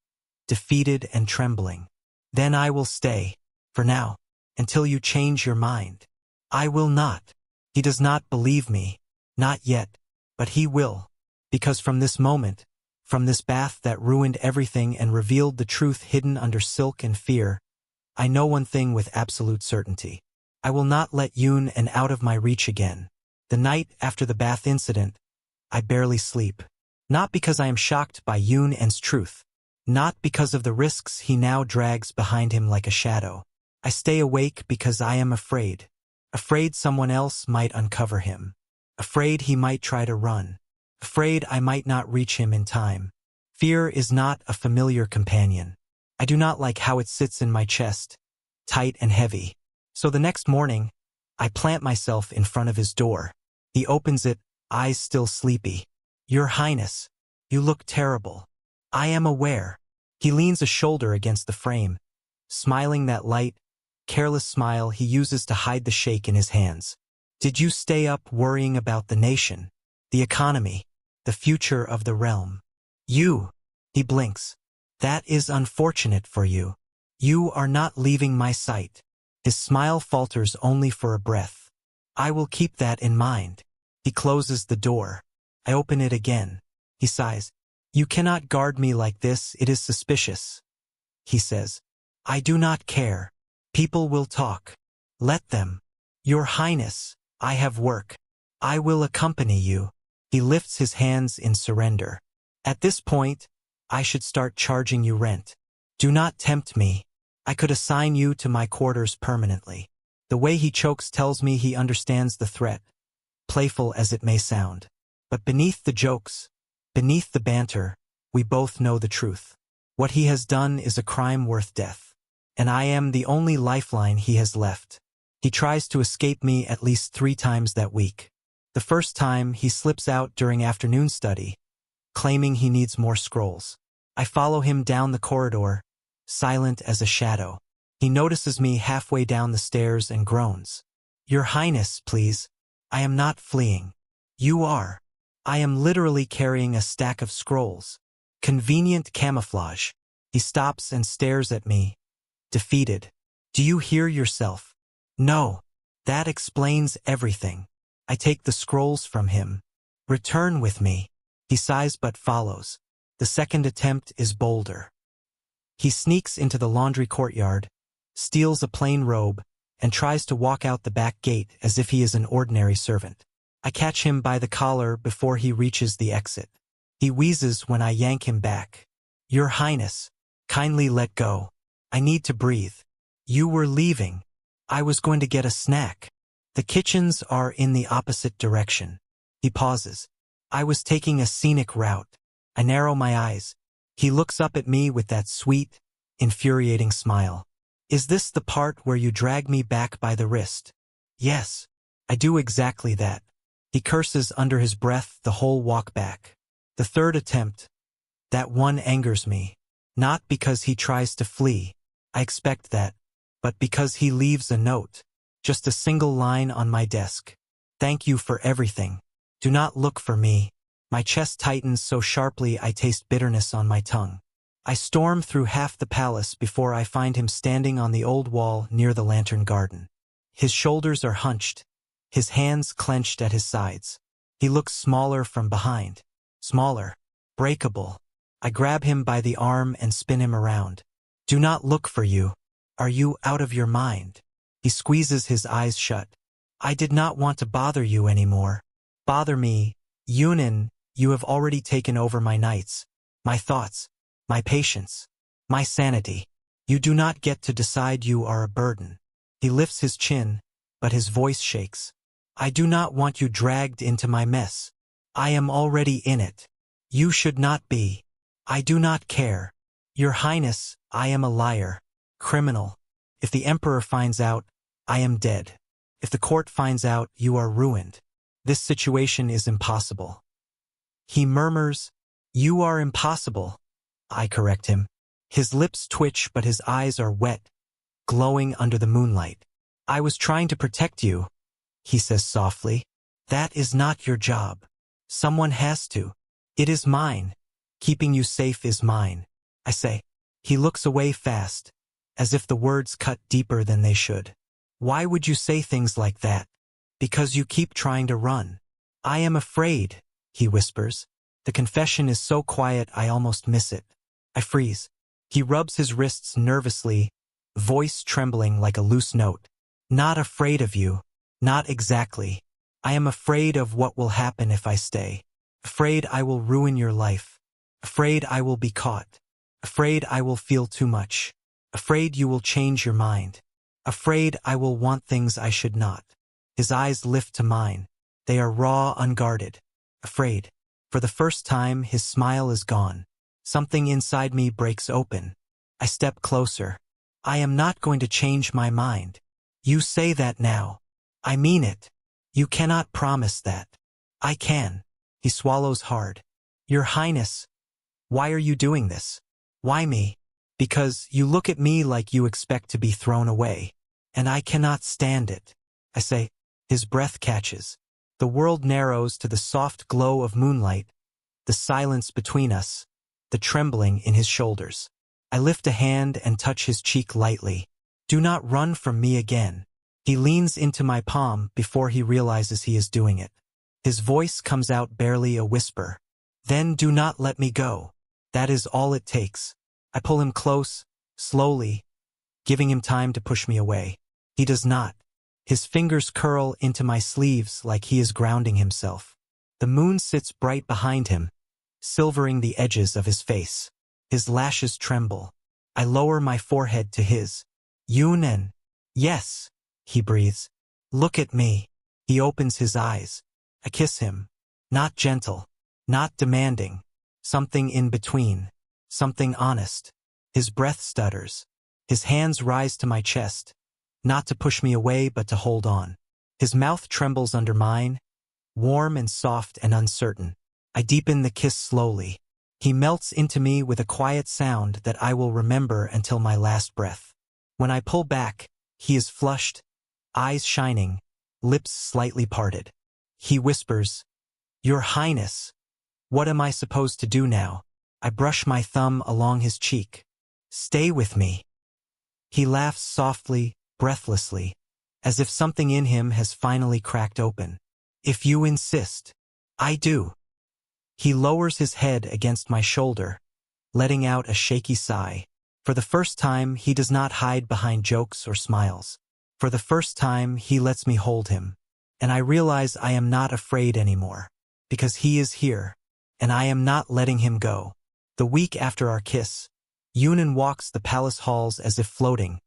defeated and trembling. Then I will stay, for now, until you change your mind. I will not. He does not believe me, not yet, but he will. Because from this moment, from this bath that ruined everything and revealed the truth hidden under silk and fear, I know one thing with absolute certainty. I will not let Yoon and out of my reach again. The night after the bath incident, I barely sleep. Not because I am shocked by Yoon and's truth. Not because of the risks he now drags behind him like a shadow. I stay awake because I am afraid. Afraid someone else might uncover him. Afraid he might try to run. Afraid I might not reach him in time. Fear is not a familiar companion. I do not like how it sits in my chest, tight and heavy. So the next morning, I plant myself in front of his door. He opens it, eyes still sleepy. Your Highness, you look terrible. I am aware. He leans a shoulder against the frame, smiling that light, careless smile he uses to hide the shake in his hands. Did you stay up worrying about the nation, the economy, the future of the realm? You, he blinks. That is unfortunate for you. You are not leaving my sight. His smile falters only for a breath. I will keep that in mind. He closes the door. I open it again. He sighs. You cannot guard me like this, it is suspicious. He says. I do not care. People will talk. Let them. Your Highness, I have work. I will accompany you. He lifts his hands in surrender. At this point, I should start charging you rent. Do not tempt me. I could assign you to my quarters permanently. The way he chokes tells me he understands the threat, playful as it may sound. But beneath the jokes, beneath the banter, we both know the truth. What he has done is a crime worth death. And I am the only lifeline he has left. He tries to escape me at least 3 times that week. The first time, he slips out during afternoon study, claiming he needs more scrolls. I follow him down the corridor, silent as a shadow. He notices me halfway down the stairs and groans. Your Highness, please. I am not fleeing. You are. I am literally carrying a stack of scrolls. Convenient camouflage. He stops and stares at me, defeated. Do you hear yourself? No. That explains everything. I take the scrolls from him. Return with me. He sighs but follows. The second attempt is bolder. He sneaks into the laundry courtyard, steals a plain robe, and tries to walk out the back gate as if he is an ordinary servant. I catch him by the collar before he reaches the exit. He wheezes when I yank him back. Your Highness, kindly let go. I need to breathe. You were leaving. I was going to get a snack. The kitchens are in the opposite direction. He pauses. I was taking a scenic route. I narrow my eyes. He looks up at me with that sweet, infuriating smile. Is this the part where you drag me back by the wrist? Yes. I do exactly that. He curses under his breath the whole walk back. The third attempt. That one angers me. Not because he tries to flee. I expect that. But because he leaves a note. Just a single line on my desk. Thank you for everything. Do not look for me. My chest tightens so sharply I taste bitterness on my tongue. I storm through half the palace before I find him standing on the old wall near the lantern garden. His shoulders are hunched, his hands clenched at his sides. He looks smaller from behind. Smaller. Breakable. I grab him by the arm and spin him around. Do not look for you. Are you out of your mind? He squeezes his eyes shut. I did not want to bother you anymore. Bother me, Yunin, you have already taken over my nights, my thoughts, my patience, my sanity. You do not get to decide, you are a burden. He lifts his chin, but his voice shakes. I do not want you dragged into my mess. I am already in it. You should not be. I do not care. Your Highness, I am a liar. Criminal. If the Emperor finds out, I am dead. If the court finds out, you are ruined. This situation is impossible. He murmurs, You are impossible. I correct him. His lips twitch but his eyes are wet, glowing under the moonlight. I was trying to protect you, he says softly. That is not your job. Someone has to. It is mine. Keeping you safe is mine, I say. He looks away fast, as if the words cut deeper than they should. Why would you say things like that? Because you keep trying to run. I am afraid, he whispers. The confession is so quiet I almost miss it. I freeze. He rubs his wrists nervously, voice trembling like a loose note. Not afraid of you. Not exactly. I am afraid of what will happen if I stay. Afraid I will ruin your life. Afraid I will be caught. Afraid I will feel too much. Afraid you will change your mind. Afraid I will want things I should not. His eyes lift to mine. They are raw, unguarded. Afraid. For the first time, his smile is gone. Something inside me breaks open. I step closer. I am not going to change my mind. You say that now. I mean it. You cannot promise that. I can. He swallows hard. Your Highness, why are you doing this? Why me? Because you look at me like you expect to be thrown away. And I cannot stand it. I say. His breath catches. The world narrows to the soft glow of moonlight, the silence between us, the trembling in his shoulders. I lift a hand and touch his cheek lightly. Do not run from me again. He leans into my palm before he realizes he is doing it. His voice comes out barely a whisper. Then do not let me go. That is all it takes. I pull him close, slowly, giving him time to push me away. He does not. His fingers curl into my sleeves like he is grounding himself. The moon sits bright behind him, silvering the edges of his face. His lashes tremble. I lower my forehead to his. Yunen. Yes, he breathes. Look at me. He opens his eyes. I kiss him. Not gentle. Not demanding. Something in between. Something honest. His breath stutters. His hands rise to my chest. Not to push me away, but to hold on. His mouth trembles under mine, warm and soft and uncertain. I deepen the kiss slowly. He melts into me with a quiet sound that I will remember until my last breath. When I pull back, he is flushed, eyes shining, lips slightly parted. He whispers, Your Highness, what am I supposed to do now? I brush my thumb along his cheek. Stay with me. He laughs softly, breathlessly, as if something in him has finally cracked open. If you insist. I do. He lowers his head against my shoulder, letting out a shaky sigh. For the first time, he does not hide behind jokes or smiles. For the first time, he lets me hold him. And I realize I am not afraid anymore. Because he is here, and I am not letting him go. The week after our kiss, Yunan walks the palace halls as if floating,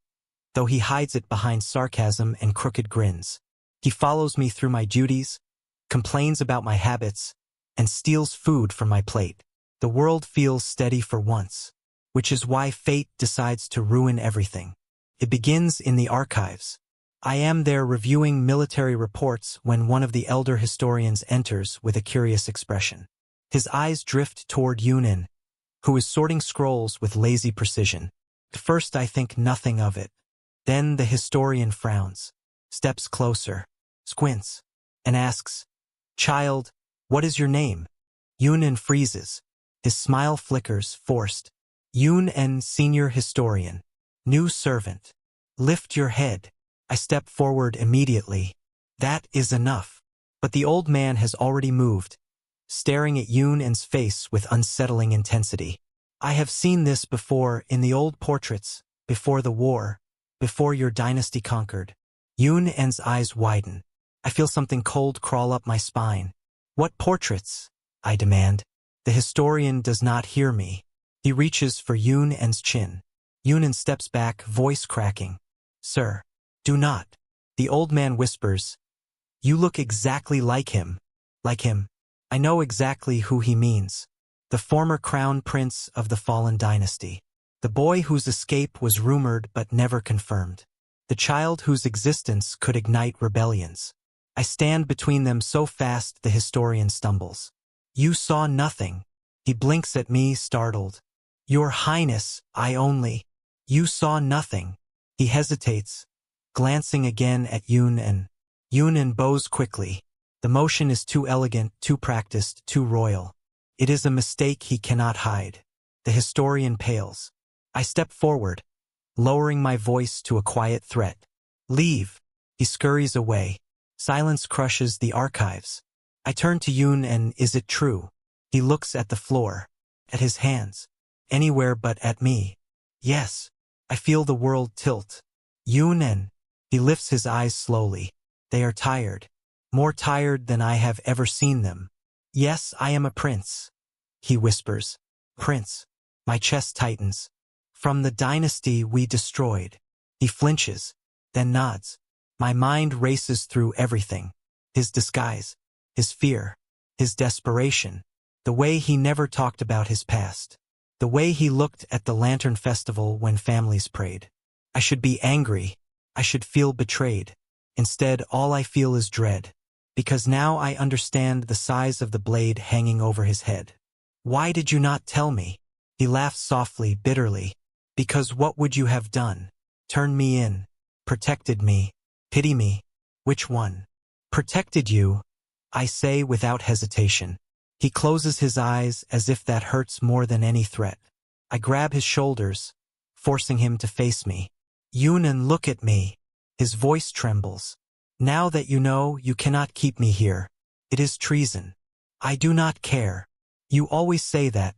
though he hides it behind sarcasm and crooked grins. He follows me through my duties, complains about my habits, and steals food from my plate. The world feels steady for once, which is why fate decides to ruin everything. It begins in the archives. I am there reviewing military reports when one of the elder historians enters with a curious expression. His eyes drift toward Yunan, who is sorting scrolls with lazy precision. At first I think nothing of it. Then the historian frowns, steps closer, squints, and asks, "Child, what is your name?" Yunan freezes. His smile flickers, forced. Yunan, senior historian. New servant. Lift your head. I step forward immediately. That is enough. But the old man has already moved, staring at Yunan's face with unsettling intensity. I have seen this before in the old portraits, before the war, before your dynasty conquered. Yunan's eyes widen. I feel something cold crawl up my spine. What portraits? I demand. The historian does not hear me. He reaches for Yunan's chin. Yunan steps back, voice cracking. Sir, do not. The old man whispers. You look exactly like him. Like him. I know exactly who he means. The former crown prince of the fallen dynasty. The boy whose escape was rumored but never confirmed. The child whose existence could ignite rebellions. I stand between them so fast the historian stumbles. You saw nothing. He blinks at me, startled. Your Highness, I only. You saw nothing. He hesitates, glancing again at Yunan. Yunan bows quickly. The motion is too elegant, too practiced, too royal. It is a mistake he cannot hide. The historian pales. I step forward, lowering my voice to a quiet threat. Leave. He scurries away. Silence crushes the archives. I turn to Yunan. Is it true? He looks at the floor, at his hands, anywhere but at me. Yes. I feel the world tilt. Yunan. He lifts his eyes slowly. They are tired. More tired than I have ever seen them. Yes, I am a prince. He whispers. Prince. My chest tightens. From the dynasty we destroyed. He flinches, then nods. My mind races through everything. His disguise, his fear, his desperation. The way he never talked about his past. The way he looked at the Lantern Festival when families prayed. I should be angry. I should feel betrayed. Instead, all I feel is dread. Because now I understand the size of the blade hanging over his head. Why did you not tell me? He laughs softly, bitterly. Because what would you have done? Turned me in. Protected me. Pity me. Which one? Protected you, I say without hesitation. He closes his eyes as if that hurts more than any threat. I grab his shoulders, forcing him to face me. Yunan, look at me. His voice trembles. Now that you know, you cannot keep me here. It is treason. I do not care. You always say that,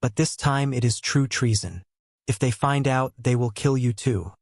but this time it is true treason. If they find out, they will kill you too.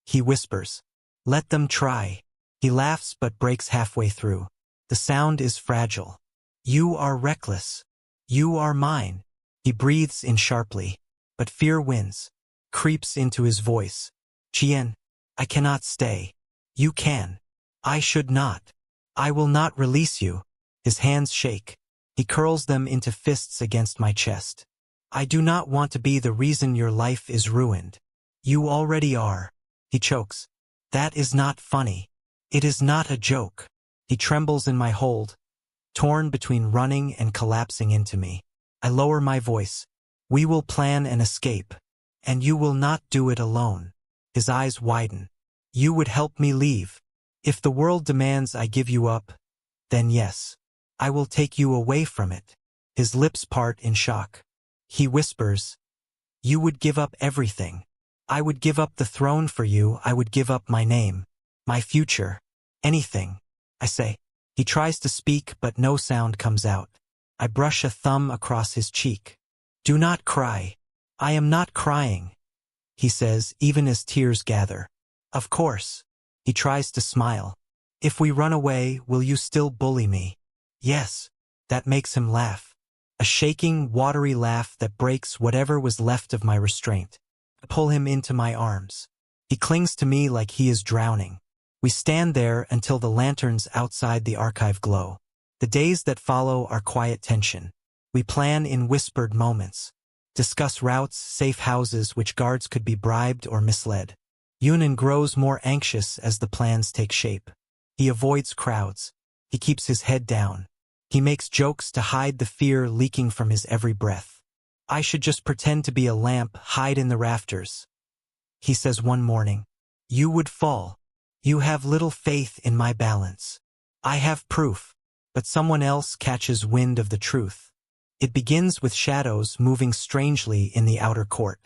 He whispers. Let them try. He laughs but breaks halfway through. The sound is fragile. You are reckless. You are mine. He breathes in sharply, but fear wins, creeps into his voice. Chien, I cannot stay. You can. I should not. I will not release you. His hands shake. He curls them into fists against my chest. I do not want to be the reason your life is ruined. You already are. He chokes. That is not funny. It is not a joke. He trembles in my hold, torn between running and collapsing into me. I lower my voice. We will plan an escape, and you will not do it alone. His eyes widen. You would help me leave. If the world demands I give you up, then yes, I will take you away from it. His lips part in shock. He whispers, You would give up everything. I would give up the throne for you. I would give up my name, my future, anything. I say. He tries to speak, but no sound comes out. I brush a thumb across his cheek. Do not cry. I am not crying, he says, even as tears gather. Of course. He tries to smile. If we run away, will you still bully me? Yes. That makes him laugh. A shaking, watery laugh that breaks whatever was left of my restraint. I pull him into my arms. He clings to me like he is drowning. We stand there until the lanterns outside the archive glow. The days that follow are quiet tension. We plan in whispered moments. Discuss routes, safe houses which guards could be bribed or misled. Yunan grows more anxious as the plans take shape. He avoids crowds. He keeps his head down. He makes jokes to hide the fear leaking from his every breath. I should just pretend to be a lamp, hide in the rafters. He says one morning, you would fall. You have little faith in my balance. I have proof, but someone else catches wind of the truth. It begins with shadows moving strangely in the outer court.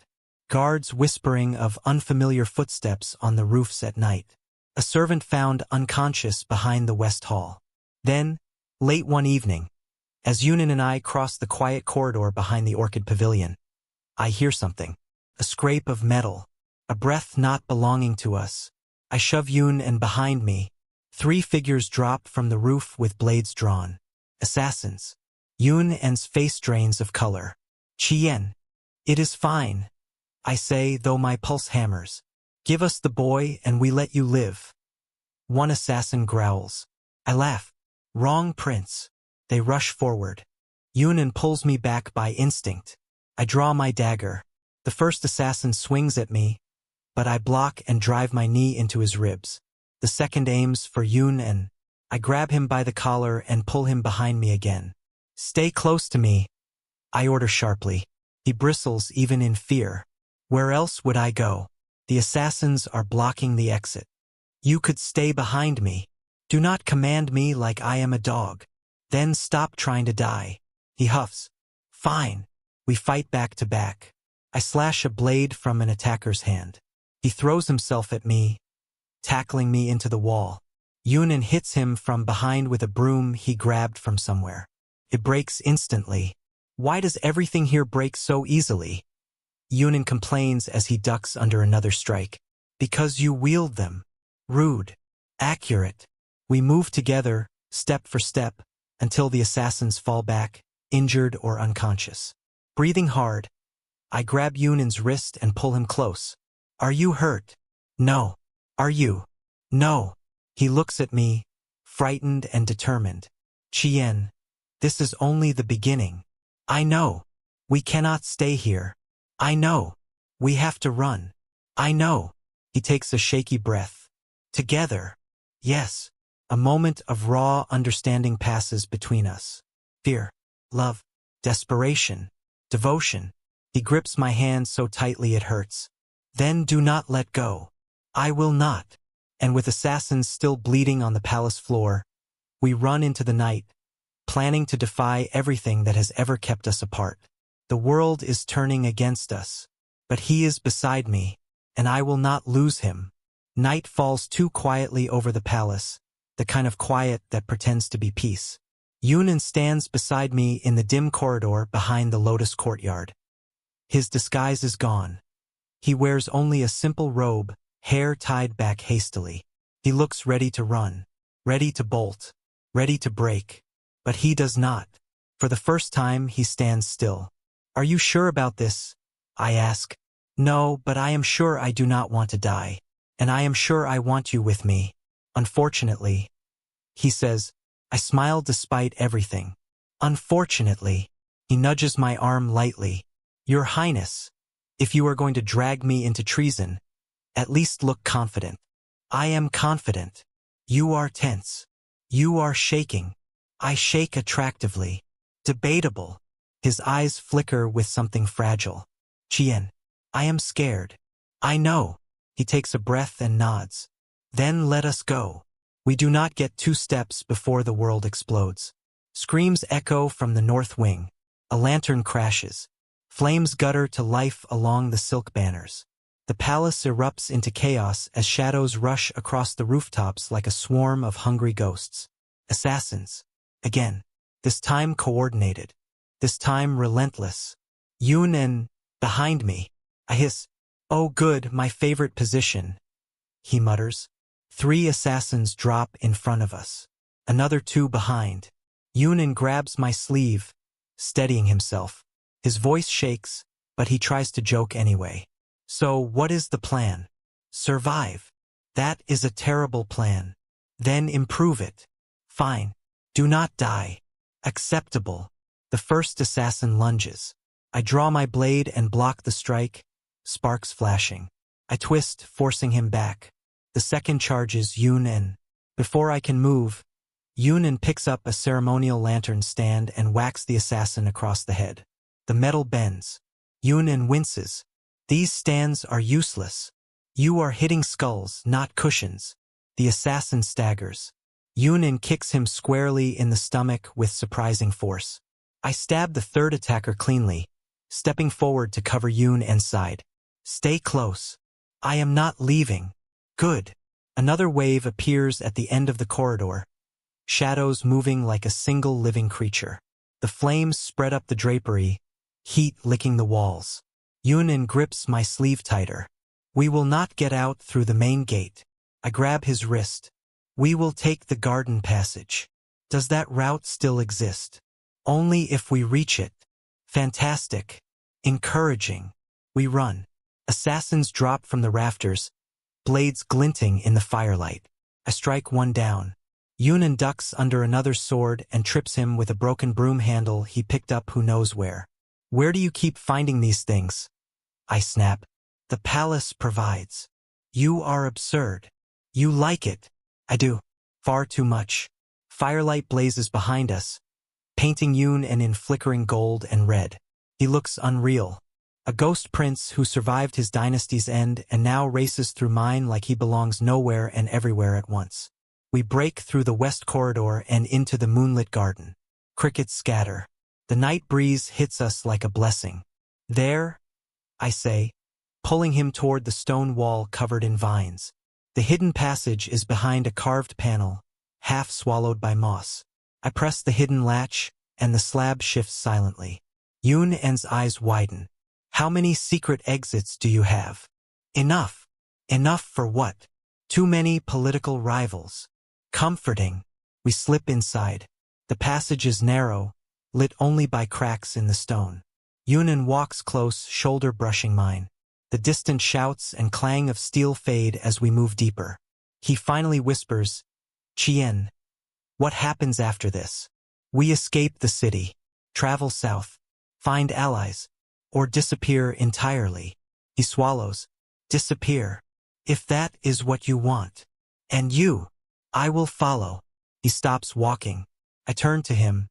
Guards whispering of unfamiliar footsteps on the roofs at night. A servant found unconscious behind the west hall. Then, late one evening, as Yunan and I cross the quiet corridor behind the orchid pavilion, I hear something. A scrape of metal. A breath not belonging to us. I shove Yunan behind me. 3 figures drop from the roof with blades drawn. Assassins. Yunan's face drains of color. Chien. It is fine, I say, though my pulse hammers. Give us the boy and we let you live. One assassin growls. I laugh. Wrong, Prince. They rush forward. Yunan pulls me back by instinct. I draw my dagger. The first assassin swings at me, but I block and drive my knee into his ribs. The second aims for Yunan. I grab him by the collar and pull him behind me again. Stay close to me, I order sharply. He bristles even in fear. Where else would I go? The assassins are blocking the exit. You could stay behind me. Do not command me like I am a dog. Then stop trying to die. He huffs. Fine. We fight back to back. I slash a blade from an attacker's hand. He throws himself at me, tackling me into the wall. Yunan hits him from behind with a broom he grabbed from somewhere. It breaks instantly. Why does everything here break so easily? Yunan complains as he ducks under another strike. Because you wield them. Rude. Accurate. We move together, step for step, until the assassins fall back, injured or unconscious. Breathing hard, I grab Yunan's wrist and pull him close. Are you hurt? No. Are you? No. He looks at me, frightened and determined. Chien, this is only the beginning. I know. We cannot stay here. I know. We have to run. I know. He takes a shaky breath. Together. Yes. A moment of raw understanding passes between us. Fear, love, desperation, devotion. He grips my hand so tightly it hurts. Then do not let go. I will not. And with assassins still bleeding on the palace floor, we run into the night, planning to defy everything that has ever kept us apart. The world is turning against us, but he is beside me, and I will not lose him. Night falls too quietly over the palace, the kind of quiet that pretends to be peace. Yunan stands beside me in the dim corridor behind the lotus courtyard. His disguise is gone. He wears only a simple robe, hair tied back hastily. He looks ready to run, ready to bolt, ready to break. But he does not. For the first time, he stands still. Are you sure about this? I ask. No, but I am sure I do not want to die. And I am sure I want you with me. Unfortunately. He says. I smile despite everything. Unfortunately. He nudges my arm lightly. Your Highness, if you are going to drag me into treason, at least look confident. I am confident. You are tense. You are shaking. I shake attractively. Debatable. His eyes flicker with something fragile. Chien. I am scared. I know. He takes a breath and nods. Then let us go. We do not get 2 steps before the world explodes. Screams echo from the north wing. A lantern crashes. Flames gutter to life along the silk banners. The palace erupts into chaos as shadows rush across the rooftops like a swarm of hungry ghosts. Assassins. Again. This time coordinated. This time relentless. Yun. Behind me. I hiss. Oh good, my favorite position. He mutters. 3 assassins drop in front of us. Another 2 behind. Yun grabs my sleeve, steadying himself. His voice shakes, but he tries to joke anyway. So what is the plan? Survive. That is a terrible plan. Then improve it. Fine. Do not die. Acceptable. The first assassin lunges. I draw my blade and block the strike, sparks flashing. I twist, forcing him back. The second charges Yun. Before I can move, Yun picks up a ceremonial lantern stand and whacks the assassin across the head. The metal bends. Yun winces. These stands are useless. You are hitting skulls, not cushions. The assassin staggers. Yun kicks him squarely in the stomach with surprising force. I stab the third attacker cleanly, stepping forward to cover Yun's side. Stay close. I am not leaving. Good. Another wave appears at the end of the corridor, shadows moving like a single living creature. The flames spread up the drapery, heat licking the walls. Yun grips my sleeve tighter. We will not get out through the main gate. I grab his wrist. We will take the garden passage. Does that route still exist? Only if we reach it. Fantastic. Encouraging. We run. Assassins drop from the rafters, blades glinting in the firelight. I strike one down. Yun ducks under another sword and trips him with a broken broom handle he picked up who knows where. Where do you keep finding these things? I snap. The palace provides. You are absurd. You like it. I do. Far too much. Firelight blazes behind us, painting Yun in flickering gold and red. He looks unreal. A ghost prince who survived his dynasty's end and now races through mine like he belongs nowhere and everywhere at once. We break through the west corridor and into the moonlit garden. Crickets scatter. The night breeze hits us like a blessing. There, I say, pulling him toward the stone wall covered in vines. The hidden passage is behind a carved panel, half swallowed by moss. I press the hidden latch, and the slab shifts silently. Yun's eyes widen. How many secret exits do you have? Enough. Enough for what? Too many political rivals. Comforting. We slip inside. The passage is narrow, lit only by cracks in the stone. Yun walks close, shoulder brushing mine. The distant shouts and clang of steel fade as we move deeper. He finally whispers, Chien. What happens after this? We escape the city, travel south, find allies, or disappear entirely. He swallows. Disappear. If that is what you want. And you. I will follow. He stops walking. I turn to him.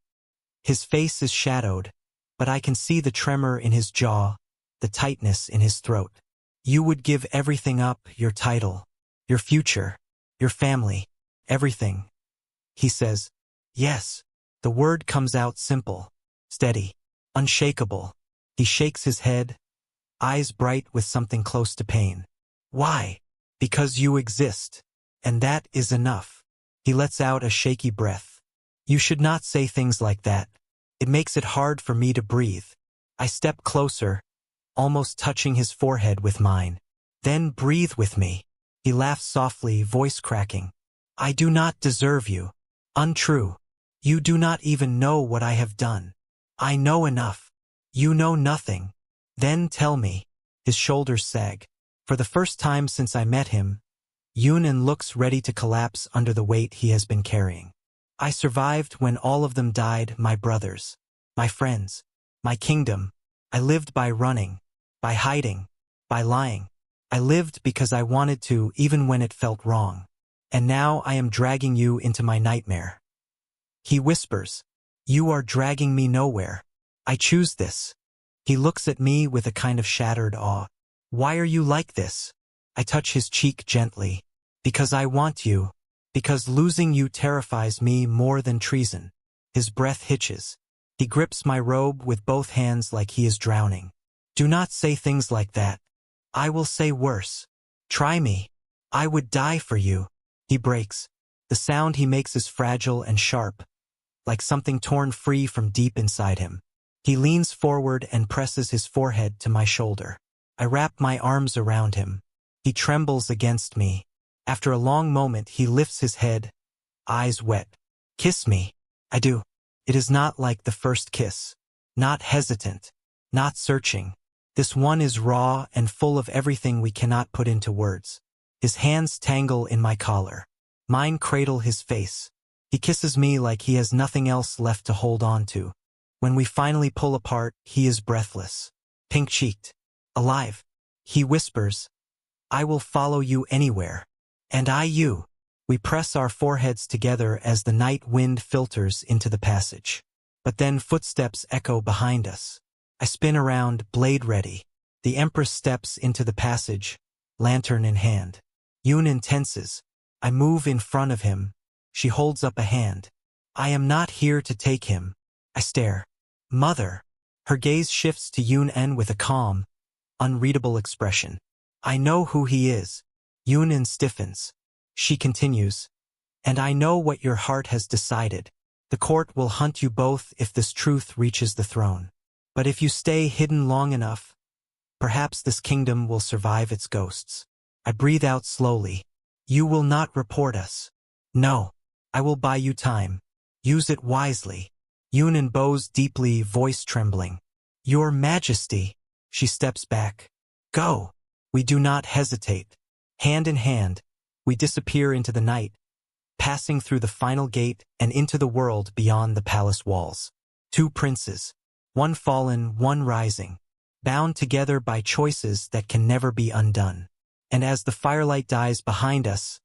His face is shadowed, but I can see the tremor in his jaw, the tightness in his throat. You would give everything up, your title, your future, your family, everything. He says, yes. The word comes out simple, steady, unshakable. He shakes his head, eyes bright with something close to pain. Why? Because you exist. And that is enough. He lets out a shaky breath. You should not say things like that. It makes it hard for me to breathe. I step closer, almost touching his forehead with mine. Then breathe with me. He laughs softly, voice cracking. I do not deserve you. Untrue. You do not even know what I have done. I know enough. You know nothing. Then tell me. His shoulders sag. For the first time since I met him, Yun looks ready to collapse under the weight he has been carrying. I survived when all of them died, my brothers, my friends, my kingdom. I lived by running, by hiding, by lying. I lived because I wanted to, even when it felt wrong. And now I am dragging you into my nightmare. He whispers, you are dragging me nowhere. I choose this. He looks at me with a kind of shattered awe. Why are you like this? I touch his cheek gently. Because I want you. Because losing you terrifies me more than treason. His breath hitches. He grips my robe with both hands like he is drowning. Do not say things like that. I will say worse. Try me. I would die for you. He breaks. The sound he makes is fragile and sharp, like something torn free from deep inside him. He leans forward and presses his forehead to my shoulder. I wrap my arms around him. He trembles against me. After a long moment, he lifts his head, eyes wet. Kiss me. I do. It is not like the first kiss. Not hesitant. Not searching. This one is raw and full of everything we cannot put into words. His hands tangle in my collar. Mine cradle his face. He kisses me like he has nothing else left to hold on to. When we finally pull apart, he is breathless, pink-cheeked, alive. He whispers, I will follow you anywhere. And I you. We press our foreheads together as the night wind filters into the passage. But then footsteps echo behind us. I spin around, blade ready. The Empress steps into the passage, lantern in hand. Yun tenses. I move in front of him. She holds up a hand. I am not here to take him. I stare. Mother. Her gaze shifts to Yun with a calm, unreadable expression. I know who he is. Yun stiffens. She continues. And I know what your heart has decided. The court will hunt you both if this truth reaches the throne. But if you stay hidden long enough, perhaps this kingdom will survive its ghosts. I breathe out slowly. You will not report us. No. I will buy you time. Use it wisely. Yun bows deeply, voice trembling. Your Majesty. She steps back. Go. We do not hesitate. Hand in hand, we disappear into the night, passing through the final gate and into the world beyond the palace walls. Two princes, one fallen, one rising, bound together by choices that can never be undone. And as the firelight dies behind us,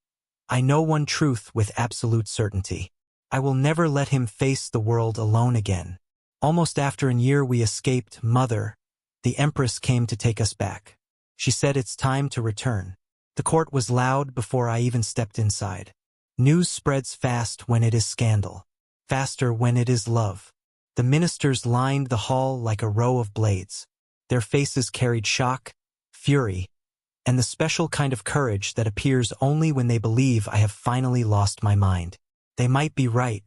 I know one truth with absolute certainty. I will never let him face the world alone again. Almost after a year we escaped, Mother, the Empress came to take us back. She said it's time to return. The court was loud before I even stepped inside. News spreads fast when it is scandal. Faster when it is love. The ministers lined the hall like a row of blades. Their faces carried shock, fury, and the special kind of courage that appears only when they believe I have finally lost my mind. They might be right.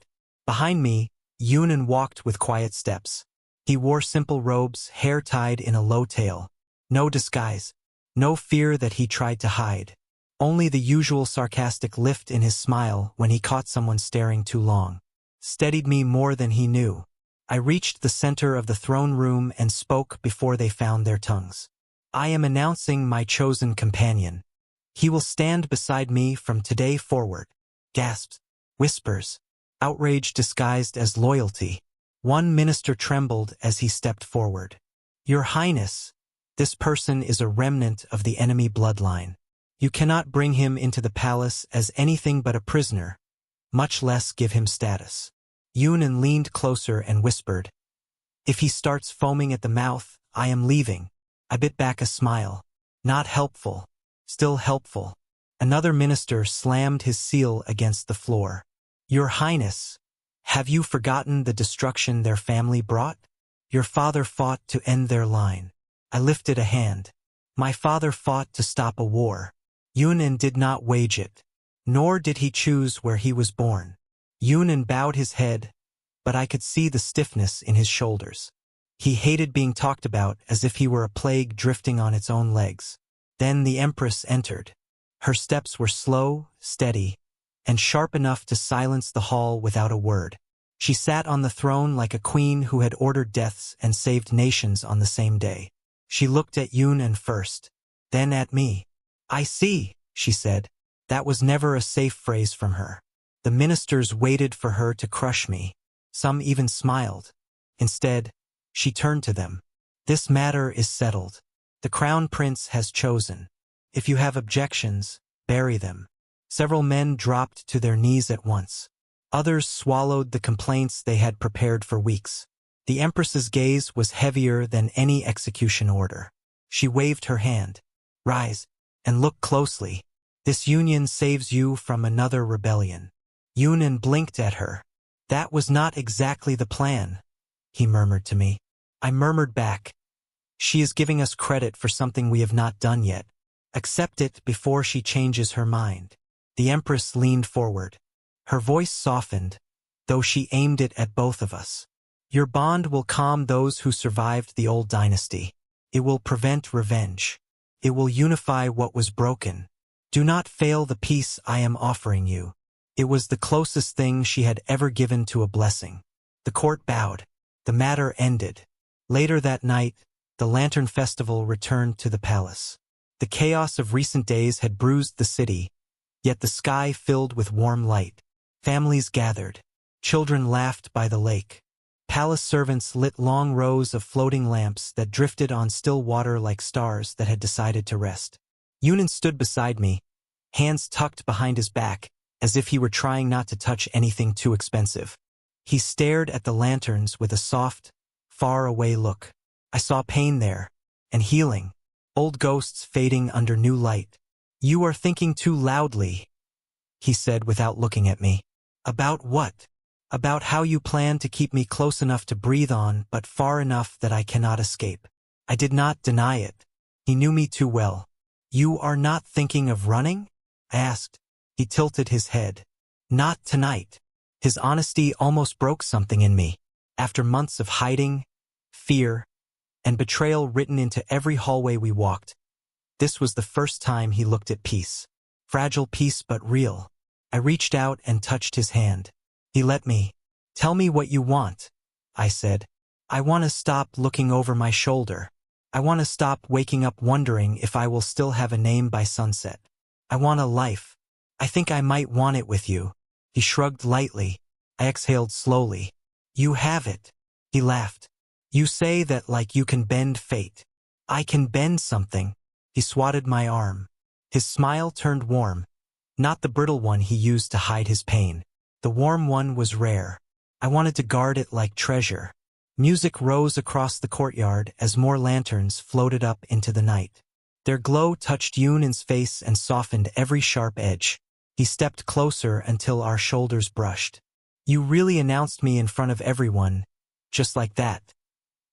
Behind me, Yun walked with quiet steps. He wore simple robes, hair tied in a low tail. No disguise. No fear that he tried to hide. Only the usual sarcastic lift in his smile when he caught someone staring too long. Steadied me more than he knew. I reached the center of the throne room and spoke before they found their tongues. I am announcing my chosen companion. He will stand beside me from today forward. Gasps. Whispers. Outrage disguised as loyalty. One minister trembled as he stepped forward. Your Highness. This person is a remnant of the enemy bloodline. You cannot bring him into the palace as anything but a prisoner, much less give him status. Yun leaned closer and whispered, If he starts foaming at the mouth, I am leaving. I bit back a smile. Not helpful. Still helpful. Another minister slammed his seal against the floor. Your Highness, have you forgotten the destruction their family brought? Your father fought to end their line. I lifted a hand. My father fought to stop a war. Yun did not wage it, nor did he choose where he was born. Yun bowed his head, but I could see the stiffness in his shoulders. He hated being talked about as if he were a plague drifting on its own legs. Then the Empress entered. Her steps were slow, steady, and sharp enough to silence the hall without a word. She sat on the throne like a queen who had ordered deaths and saved nations on the same day. She looked at Yun first, then at me. I see, she said. That was never a safe phrase from her. The ministers waited for her to crush me. Some even smiled. Instead, she turned to them. This matter is settled. The Crown Prince has chosen. If you have objections, bury them. Several men dropped to their knees at once. Others swallowed the complaints they had prepared for weeks. The Empress's gaze was heavier than any execution order. She waved her hand. Rise, and look closely. This union saves you from another rebellion. Yun blinked at her. That was not exactly the plan. he murmured to me. I murmured back, she is giving us credit for something we have not done yet. Accept it before she changes her mind. The Empress leaned forward. Her voice softened, though she aimed it at both of us. Your bond will calm those who survived the old dynasty. It will prevent revenge. It will unify what was broken. Do not fail the peace I am offering you. It was the closest thing she had ever given to a blessing. The court bowed. The matter ended. Later that night, the Lantern Festival returned to the palace. The chaos of recent days had bruised the city, yet the sky filled with warm light. Families gathered. Children laughed by the lake. Palace servants lit long rows of floating lamps that drifted on still water like stars that had decided to rest. Yunan stood beside me, hands tucked behind his back, as if he were trying not to touch anything too expensive. He stared at the lanterns with a soft, far-away look. I saw pain there, and healing, old ghosts fading under new light. You are thinking too loudly, he said without looking at me. About what? About how you plan to keep me close enough to breathe on, but far enough that I cannot escape. I did not deny it. He knew me too well. You are not thinking of running? I asked. He tilted his head. Not tonight. His honesty almost broke something in me. After months of hiding, fear, and betrayal written into every hallway we walked, this was the first time he looked at peace. Fragile peace, but real. I reached out and touched his hand. He let me. Tell me what you want, I said. I want to stop looking over my shoulder. I want to stop waking up wondering if I will still have a name by sunset. I want a life. I think I might want it with you. He shrugged lightly. I exhaled slowly. You have it. He laughed. You say that like you can bend fate. I can bend something. He swatted my arm. His smile turned warm, not the brittle one he used to hide his pain. The warm one was rare. I wanted to guard it like treasure. Music rose across the courtyard as more lanterns floated up into the night. Their glow touched Yunan's face and softened every sharp edge. He stepped closer until our shoulders brushed. You really announced me in front of everyone, just like that,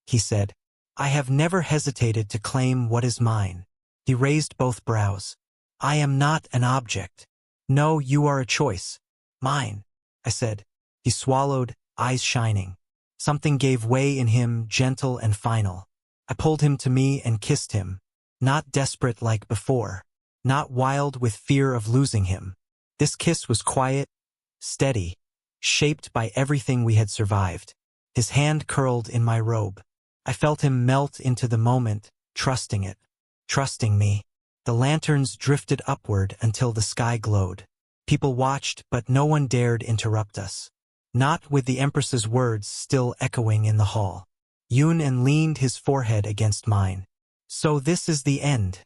he said. I have never hesitated to claim what is mine. He raised both brows. I am not an object. No, you are a choice. Mine, I said. He swallowed, eyes shining. Something gave way in him, gentle and final. I pulled him to me and kissed him. Not desperate like before. Not wild with fear of losing him. This kiss was quiet, steady, shaped by everything we had survived. His hand curled in my robe. I felt him melt into the moment, trusting it. Trusting me. The lanterns drifted upward until the sky glowed. People watched, but no one dared interrupt us. Not with the Empress's words still echoing in the hall. Yunan leaned his forehead against mine. So this is the end,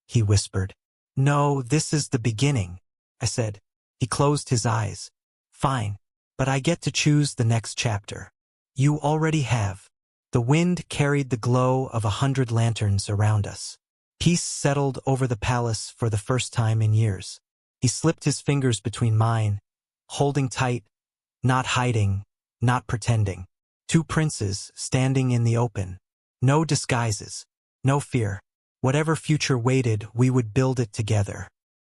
he whispered. No, this is the beginning, I said. He closed his eyes. Fine, but I get to choose the next chapter. You already have. The wind carried the glow of 100 lanterns around us. Peace settled over the palace for the first time in years. He slipped his fingers between mine, holding tight, not hiding, not pretending. Two princes standing in the open. No disguises, no fear. Whatever future waited, we would build it together.